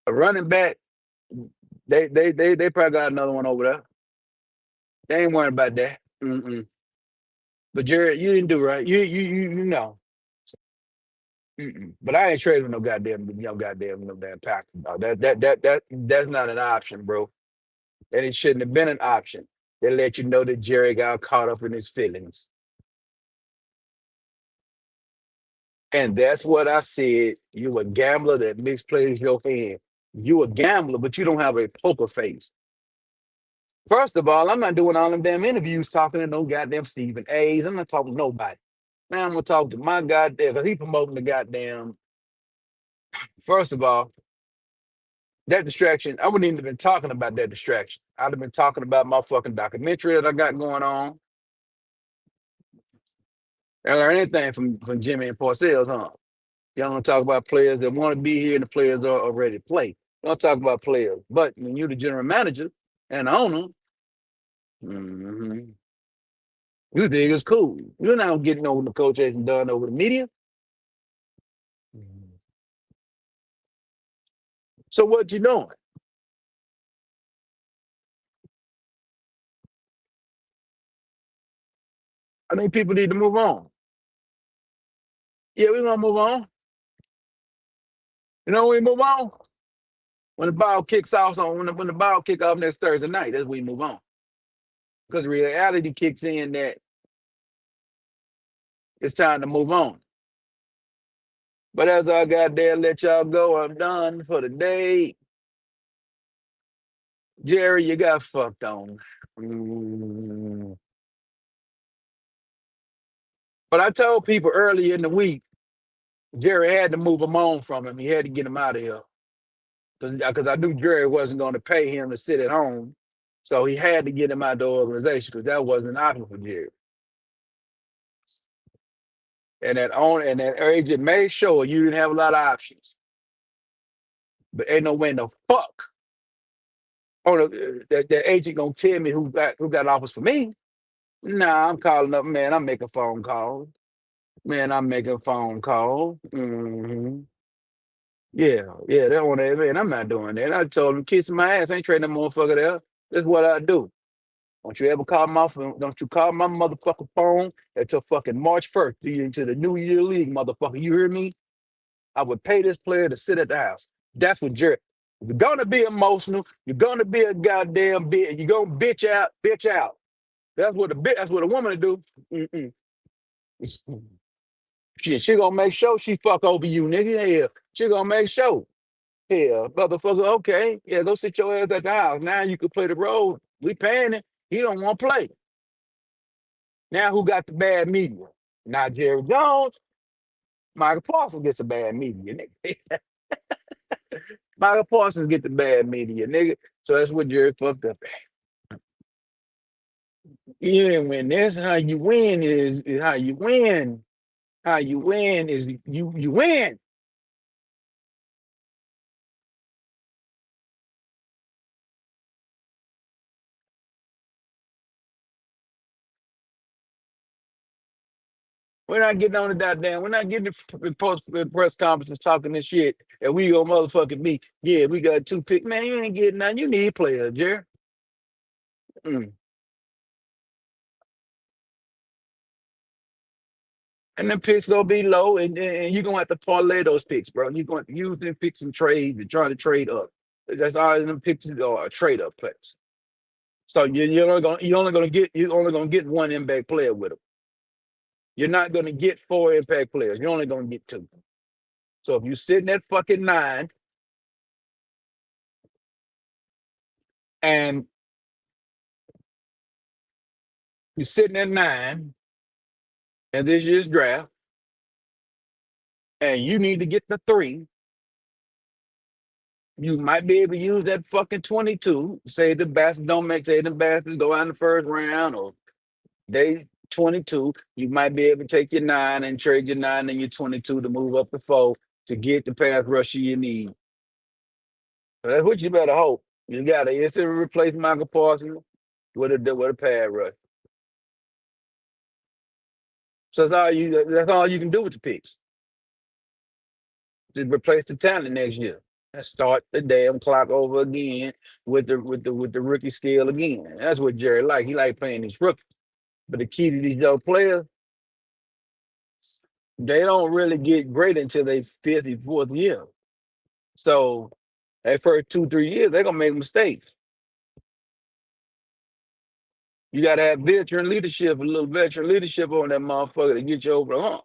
a running back, they probably got another one over there. They ain't worried about that. Mm-mm. But Jared, you didn't do right. You know. Mm-mm. But I ain't trading no goddamn no damn Packers. That's not an option, bro. And it shouldn't have been an option. They let you know that Jerry got caught up in his feelings. And that's what I said. You a gambler that misplays your hand. You a gambler, but you don't have a poker face. First of all, I'm not doing all them damn interviews talking to no goddamn Stephen A's. I'm not talking to nobody. Man, I'm gonna talk to my goddamn, because he promoting the goddamn. First of all, that distraction, I wouldn't even have been talking about that distraction. I'd have been talking about my fucking documentary that I got going on. I learn anything from Jimmy and Parcells, huh? Y'all don't talk about players that want to be here and the players are already play. Don't talk about players. But when you're the general manager and owner, you think it's cool. You're not getting over the coach hasn't done over the media. So what you doing? I think people need to move on. Yeah, we're gonna move on. You know when we move on? When the ball kicks off on when the ball kick off next Thursday night, that's when we move on. Because reality kicks in that it's time to move on. But as I got there, let y'all go. I'm done for the day. Jerry, you got fucked on. Mm. But I told people earlier in the week, Jerry had to move him on from him. He had to get him out of here. Because I knew Jerry wasn't going to pay him to sit at home. So he had to get him out of the organization because that wasn't an option for Jerry. And that agent made sure you didn't have a lot of options. But ain't no way in the fuck that agent gonna tell me who got offers for me. Nah, I'm calling up, man. I'm making phone calls. Man, I'm making phone calls. Yeah, that one there, man. I'm not doing that. I told him, kiss my ass. I ain't trading that motherfucker there. That's what I do. Don't you ever call my phone? Don't you call my motherfucking phone until fucking March 1st, into the New Year League, motherfucker. You hear me? I would pay this player to sit at the house. That's what Jerry. If you're gonna be emotional, you're gonna be a goddamn bitch. You're gonna bitch out, bitch out. That's what a woman do. Mm-mm. She gonna make sure she fuck over you, nigga. Yeah, she gonna make sure. Yeah, motherfucker. Okay, yeah, go sit your ass at the house. Now you can play the role. We paying it. He don't want to play. Now who got the bad media? Not Jerry Jones. Micah Parsons gets the bad media, nigga. Micah Parsons get the bad media, nigga. So that's what Jerry fucked up. You didn't win. That's how you win. Is how you win. How you win is you win. We're not getting on the goddamn. We're not getting the post press conferences talking this shit. And we go motherfucking me. Yeah, we got 2 picks. Man, you ain't getting none. You need players, Jerry. Mm. And them picks gonna be low, and you're gonna have to parlay those picks, bro. You're going to use them picks and trade and try to trade up. That's all them picks are trade up picks. So you're only gonna get one impact player with them. You're not gonna get 4 impact players. You're only gonna get 2. So if you sitting at fucking 9 and you're sitting at 9 and this year's draft, and you need to get the 3, you might be able to use that fucking 22. Say the bastards don't make, say the bastards go out in the first round or day 22. You might be able to take your 9 and trade your 9 and your 22 to move up to 4 to get the pass rusher you need. So that's what you better hope. You got to instantly replace Michael Parsons with a pass rush. So that's all you can do with the picks. Just replace the talent next year and start the damn clock over again with the rookie scale again. That's what Jerry like. He like playing these rookies. But the key to these young players, they don't really get great until they 5th and 4th year. So that first 2, 3 years, they're gonna make mistakes. You gotta have veteran leadership, a little veteran leadership on that motherfucker to get you over the hump.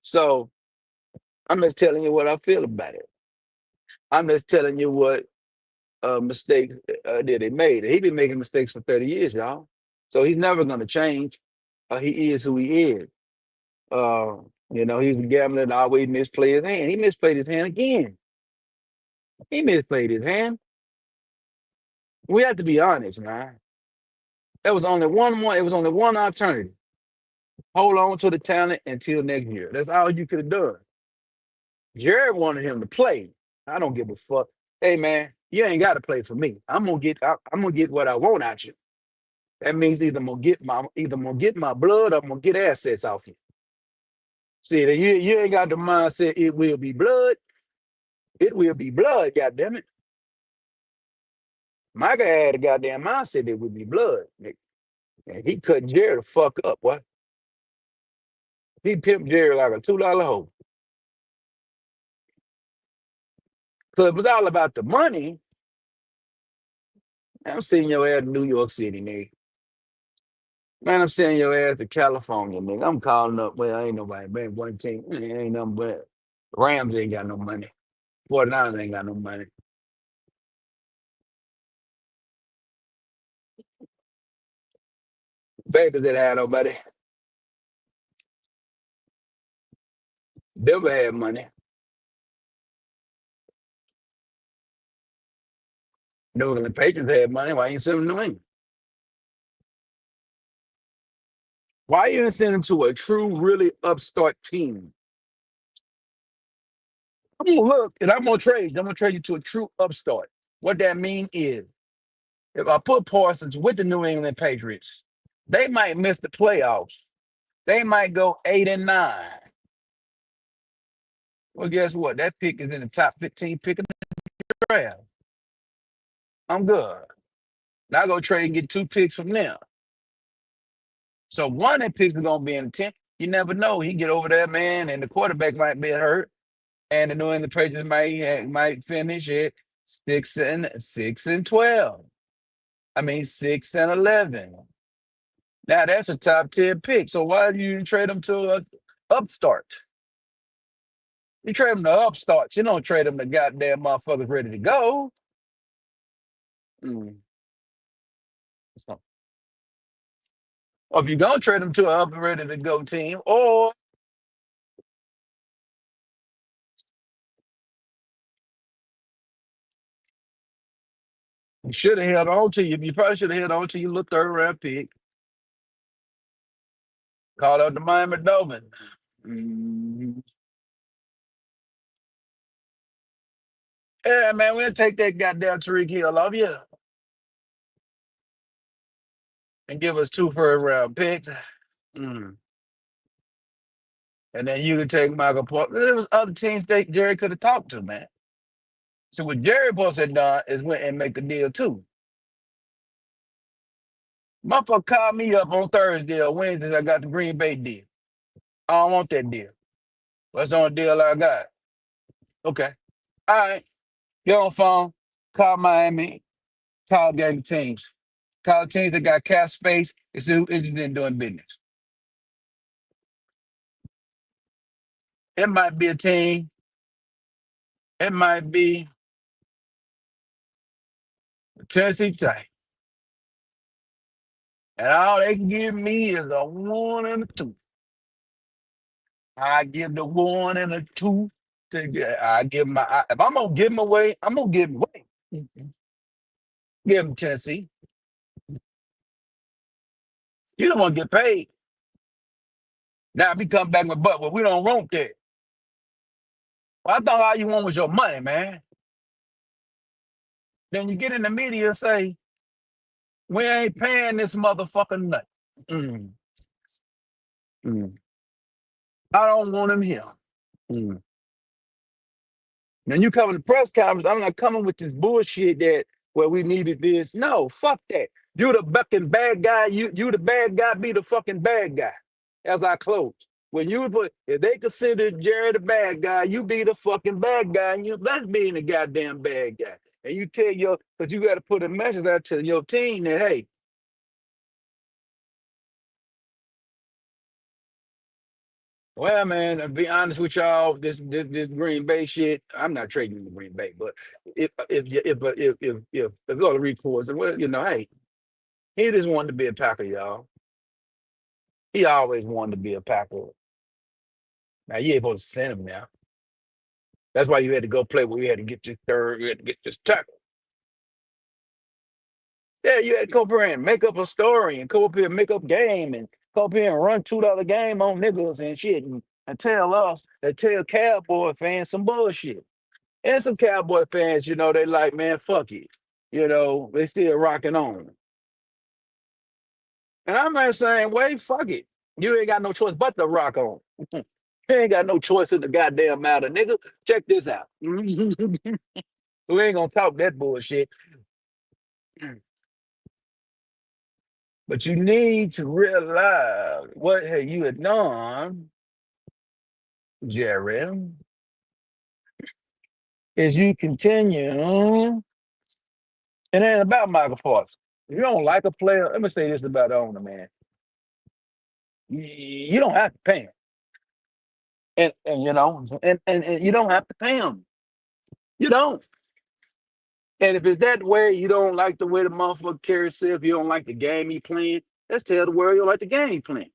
So I'm just telling you what I feel about it. I'm just telling you what mistakes that they made. He been making mistakes for 30 years, y'all. So he's never gonna change. He is who he is. Uh, he's a gambler that always misplay his hand. He misplayed his hand again. He misplayed his hand. We have to be honest, man. There was only one. It was only one alternative. Hold on to the talent until next year. That's all you could have done. Jared wanted him to play. I don't give a fuck. Hey man, you ain't got to play for me. I'm gonna get what I want out you. That means either I'm gonna get my blood or I'm gonna get assets off you. See, you ain't got the mindset. It will be blood. It will be blood. Goddamn it. Micah had a goddamn mindset. It would be blood. And he cut Jared the fuck up. What? He pimped Jerry like a $2 hoe. So it was all about the money. I'm seeing your ass in New York City, nigga. Man, I'm sending your ass to California, nigga. I'm calling up. Well, ain't nobody. Man, one team. Ain't nothing but Rams ain't got no money. 49ers ain't got no money. Bakers didn't have nobody. Denver had money. New England Patriots had money. Why you send them to New England? Why you didn't send them to a true, really upstart team? I'm gonna look and I'm gonna trade. I'm gonna trade you to a true upstart. What that mean is, if I put Parsons with the New England Patriots, they might miss the playoffs. They might go 8-9. Well, guess what? That pick is in the top 15 pick of the draft. I'm good. Now I go trade and get 2 picks from them. So one of them picks is gonna be in the 10th. You never know. He get over there, man, and the quarterback might be hurt, and the New England Patriots might finish at 6-12. I mean 6-11. Now that's a top 10 pick. So why do you trade them to a upstart? You trade them to upstarts. You don't trade them to goddamn motherfuckers ready to go. Mm. So, or if you're gonna trade them to an up and ready to go team, or you should have held on to you probably should have held on to your little 3rd round pick. Called out the Miami Dolphins. Mm. Yeah, man, we'll take that goddamn Tariq Hill off you and give us 2 first-round picks. Mm. And then you could take Michael Parsons. There was other teams that Jerry could have talked to, man. So what Jerry supposed to have done is went and make a deal too. Motherfucker called me up on Thursday or Wednesday. I got the Green Bay deal. I don't want that deal. That's the only deal I got. Okay. All right. Get on phone. Call Miami. Call gang teams. Call teams that got cap space. It's interested in doing business. It might be a team. It might be the Tennessee Titans. And all they can give me is a 1 and a 2. I give the 1 and a 2 I give my if I'm gonna give them away, I'm gonna give them away. Give them Tennessee. You don't want to get paid. Now if we come back with but we don't want that. Well, I thought all you want was your money, man. Then you get in the media and say, we ain't paying this motherfucker nothing. Mm. Mm. I don't want him here. Mm. Then you come to the press conference, I'm not coming with this bullshit that well, we needed this. No, fuck that. You the fucking bad guy. You the bad guy, be the fucking bad guy. As I close. When you put if they consider Jerry the bad guy, you be the fucking bad guy, and you that's being the goddamn bad guy. And you tell because you got to put a message out to your team that hey, well, man, to be honest with y'all, this Green Bay shit, I'm not trading the Green Bay, but if all the recourse, well, hey, he just wanted to be a Packer, y'all. He always wanted to be a Packer. Now you ain't supposed to send him now. That's why you had to go play where you had to get your third, you had to get this tackle. Yeah, you had to come up here and make up a story and come up here and make up game and come up here and run $2 game on niggas and shit and tell us and tell Cowboy fans some bullshit. And some Cowboy fans, they like, man, fuck it. They still rocking on. And I'm not saying, wait, fuck it. You ain't got no choice but to rock on. You ain't got no choice in the goddamn matter, nigga. Check this out. We ain't gonna talk that bullshit. But you need to realize what have you done Jerry, as you continue, it ain't about Michael Parsons. If you don't like a player, let me say this about the owner, man. You don't have to pay him. And you know, and you don't have to pay him. You don't. And if it's that way, you don't like the way the motherfucker carries himself, you don't like the game he playing, let's tell the world you don't like the game he playing.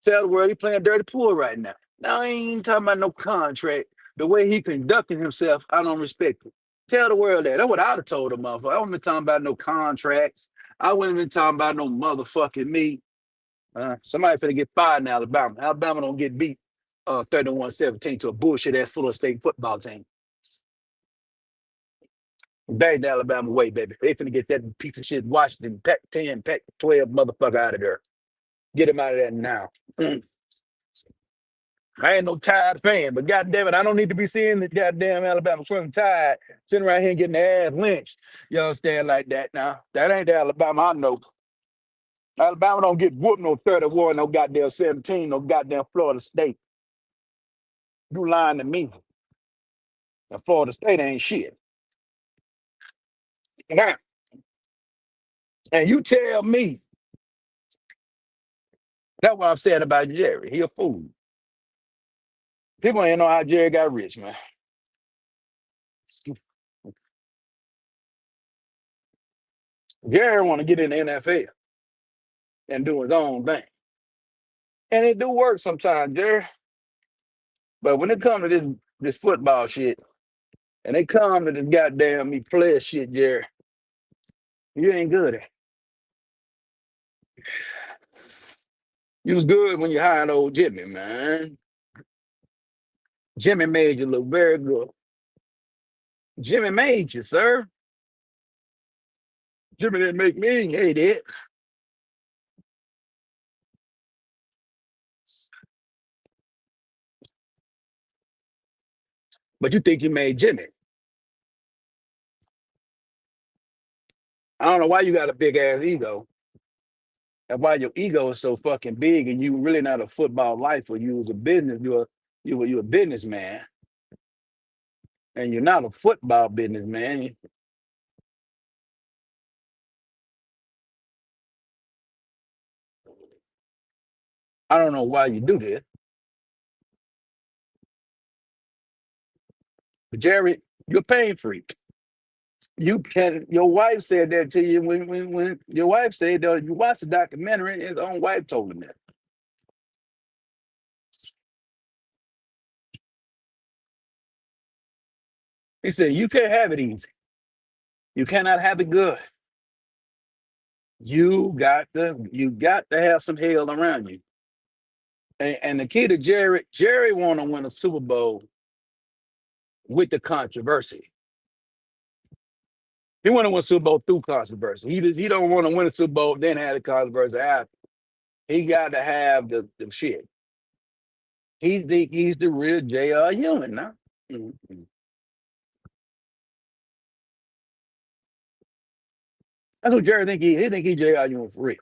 Tell the world he playing dirty pool right now. Now I ain't talking about no contract. The way he conducting himself, I don't respect it. Tell the world that. That's what I'd have told the motherfucker. I wasn't been talking about no contracts. I wasn't been talking about no motherfucking me. Somebody finna get fired in Alabama. Alabama don't get beat 31-17 to a bullshit ass Florida State football team. Bang the Alabama way, baby. They finna get that piece of shit Washington, Pac 10, Pac 12 motherfucker out of there. Get him out of there now. I ain't no Tide fan, but goddamn it, I don't need to be seeing the goddamn Alabama swim Tide sitting right here and getting their ass lynched. You understand like that now? That ain't the Alabama I know. Alabama don't get whooped no 31, no goddamn 17, no goddamn Florida State. You lying to me. Now, Florida State ain't shit. Now, and you tell me, that's what I'm saying about Jerry. He a fool. People ain't know how Jerry got rich, man. Jerry want to get in the NFL and do his own thing. And it do work sometimes, Jerry. But when it comes to this football shit, and they come to this goddamn me player shit, Jerry, you ain't good at it. You was good when you hired old Jimmy, man. Jimmy made you look very good. Jimmy made you, sir. Jimmy didn't make me. He did. But you think you made Jimmy. I don't know why you got a big ass ego. And why your ego is so fucking big and you really not a football lifer. You was a business, you a businessman. And you're not a football businessman. I don't know why you do this. But Jerry, you're a pain freak. You can. Your wife said that to you when your wife said that you watched the documentary. And his own wife told him that. He said you can't have it easy. You cannot have it good. You got to have some hell around you. And the key to Jerry want to win a Super Bowl with the controversy. He want to win a Super Bowl through controversy. He don't want to win a Super Bowl then have the controversy after. He got to have the shit. He's the real J.R. Ewing now. Mhm. That's what Jerry think he think he J.R. Ewing for real.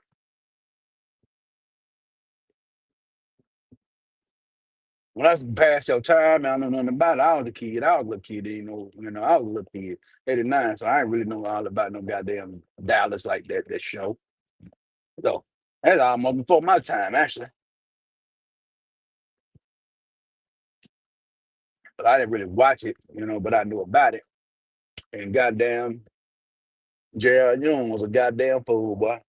When I was past your time, I don't know nothing about it. I was a kid. I was a little kid, I was a little kid, 89, so I ain't really know all about no goddamn Dallas like that show. So that's almost before my time, actually. But I didn't really watch it, but I knew about it. And goddamn, J.R. Ewing was a goddamn fool, boy.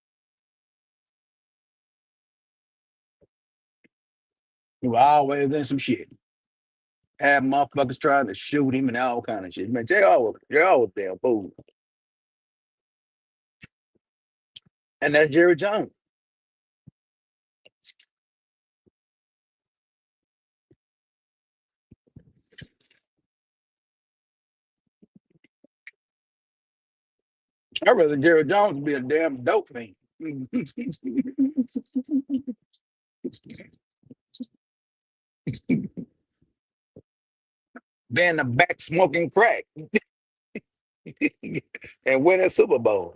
He was always in some shit. Had motherfuckers trying to shoot him and all kind of shit. Man, J.R. was a damn fool. And that's Jerry Jones. I'd rather Jerry Jones be a damn dope fiend. Being the back smoking crack and win a Super Bowl.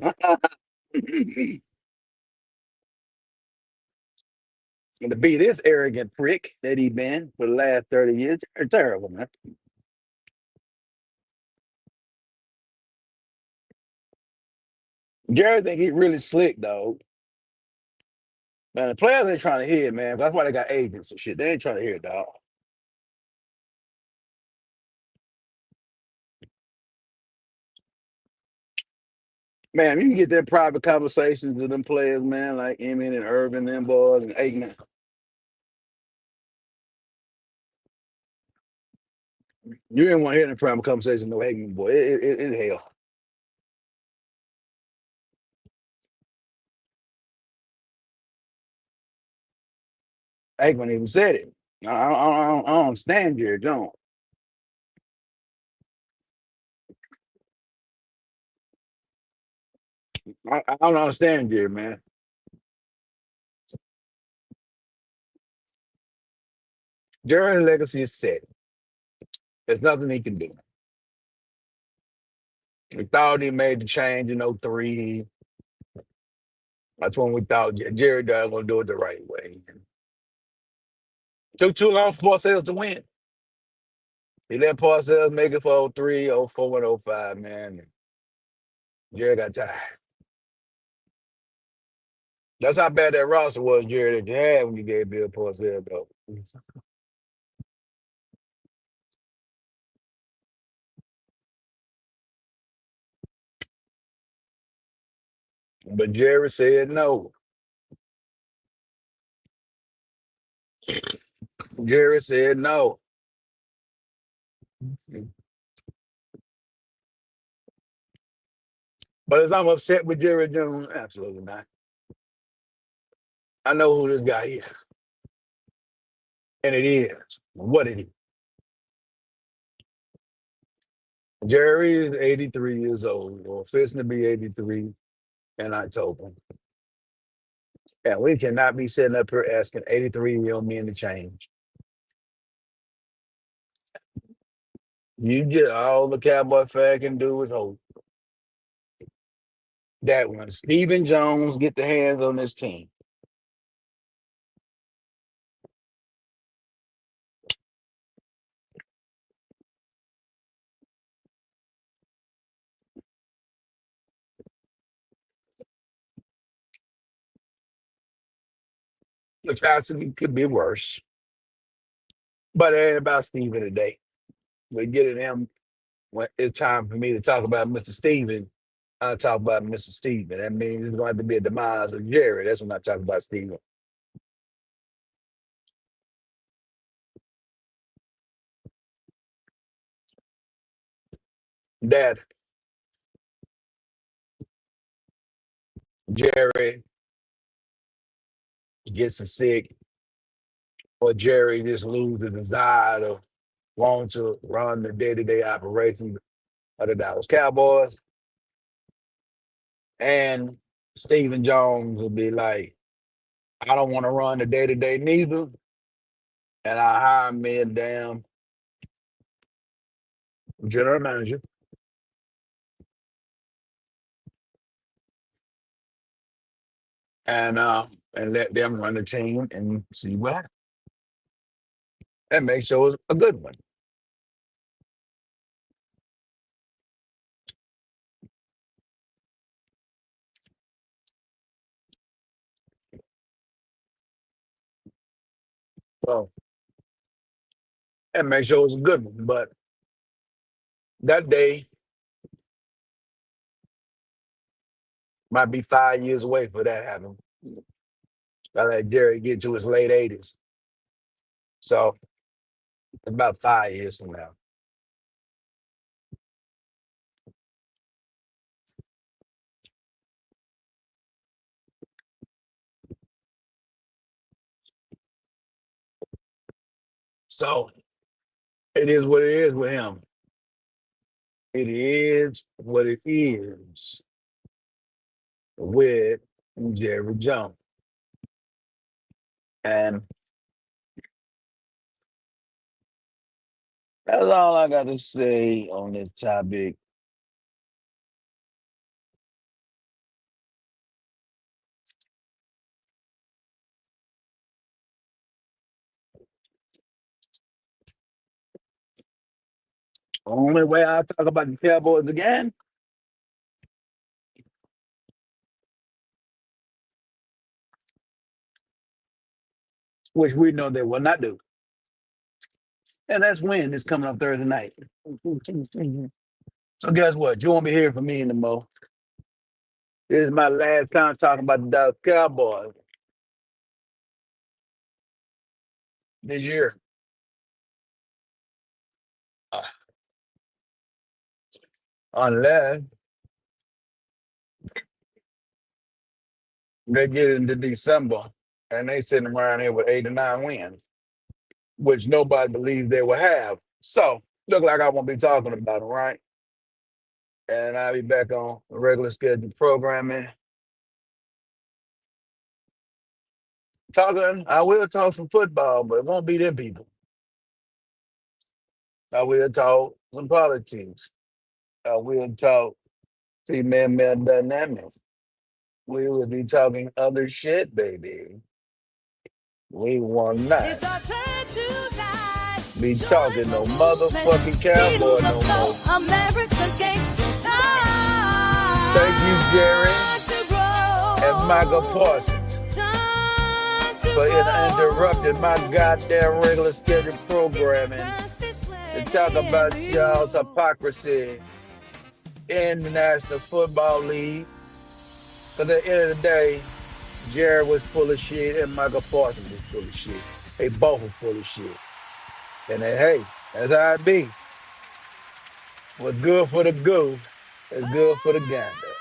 And to be this arrogant prick that he been for the last 30 years, terrible, man. Jared think he really slick, though. Man, the players ain't trying to hear it, man. That's why they got agents and shit. They ain't trying to hear it, dog. Man, you can get that private conversations with them players, man, like Emin and Irvin, them boys, and Aikman. You didn't want to hear the private conversation, no Aikman, boy. It hell. Aikman even said it. I don't understand Jerry Jones. I don't understand Jerry, man. Jerry's legacy is set. There's nothing he can do. We thought he made the change in '03. That's when we thought Jerry was going to do it the right way. Took too long for Parcells to win. He let Parcells make it for '03, '04, and '05, man. Jerry got tired. That's how bad that roster was, Jerry, that you had when you gave Bill Parcells, though. But Jerry said no. Jerry said no. But as I'm upset with Jerry Jones, absolutely not. I know who this guy is. And it is what it is. Jerry is 83 years old, or fixing to be 83 in October. And we cannot be sitting up here asking 83-year-old men to change. You get all the Cowboy fan can do is hope that when Stephen Jones get the hands on this team, which actually could be worse. But it ain't about Stephen today. We're getting him when it's time for me to talk about Mr. Stephen. I talk about Mr. Stephen. That means it's going to have to be a demise of Jerry. That's when I talk about Stephen. That Jerry gets sick, or Jerry just loses the desire to want to run the day-to-day operations of the Dallas Cowboys. And Stephen Jones will be like, I don't want to run the day-to-day neither. And I hire me a damn general manager. And let them run the team and see what happens. And make sure it's a good one. So and make sure it's a good one. But that day might be 5 years away for that happening. I let Jerry get to his late 80s. So about 5 years from now. So it is what it is with him. It is what it is with Jerry Jones. And that's all I got to say on this topic. Only way I talk about the Cowboys again, which we know they will not do. And that's when it's coming up Thursday night. So guess what? You won't be hearing from me anymore. This is my last time talking about the Dallas Cowboys this year. Uh, Unless they get into December and they sitting around here with 8 or 9 wins, which nobody believes they will have. So look like I won't be talking about them, right? And I'll be back on the regular scheduled programming. I will talk some football, but it won't be them people. I will talk some politics. I will talk female male dynamics. We will be talking other shit, baby. We will not It's our turn tonight. be talking no motherfucking Cowboy no more. America's game. Thank you, Jerry and Micah Parsons, for interrupting my goddamn regular scheduled programming to talk about y'all's hypocrisy in the National Football League. Because at the end of the day, Jerry was full of shit and Micah Parsons was full of shit. They both were full of shit. And then, hey, that's how it be. What's good for the goose is good for the gander.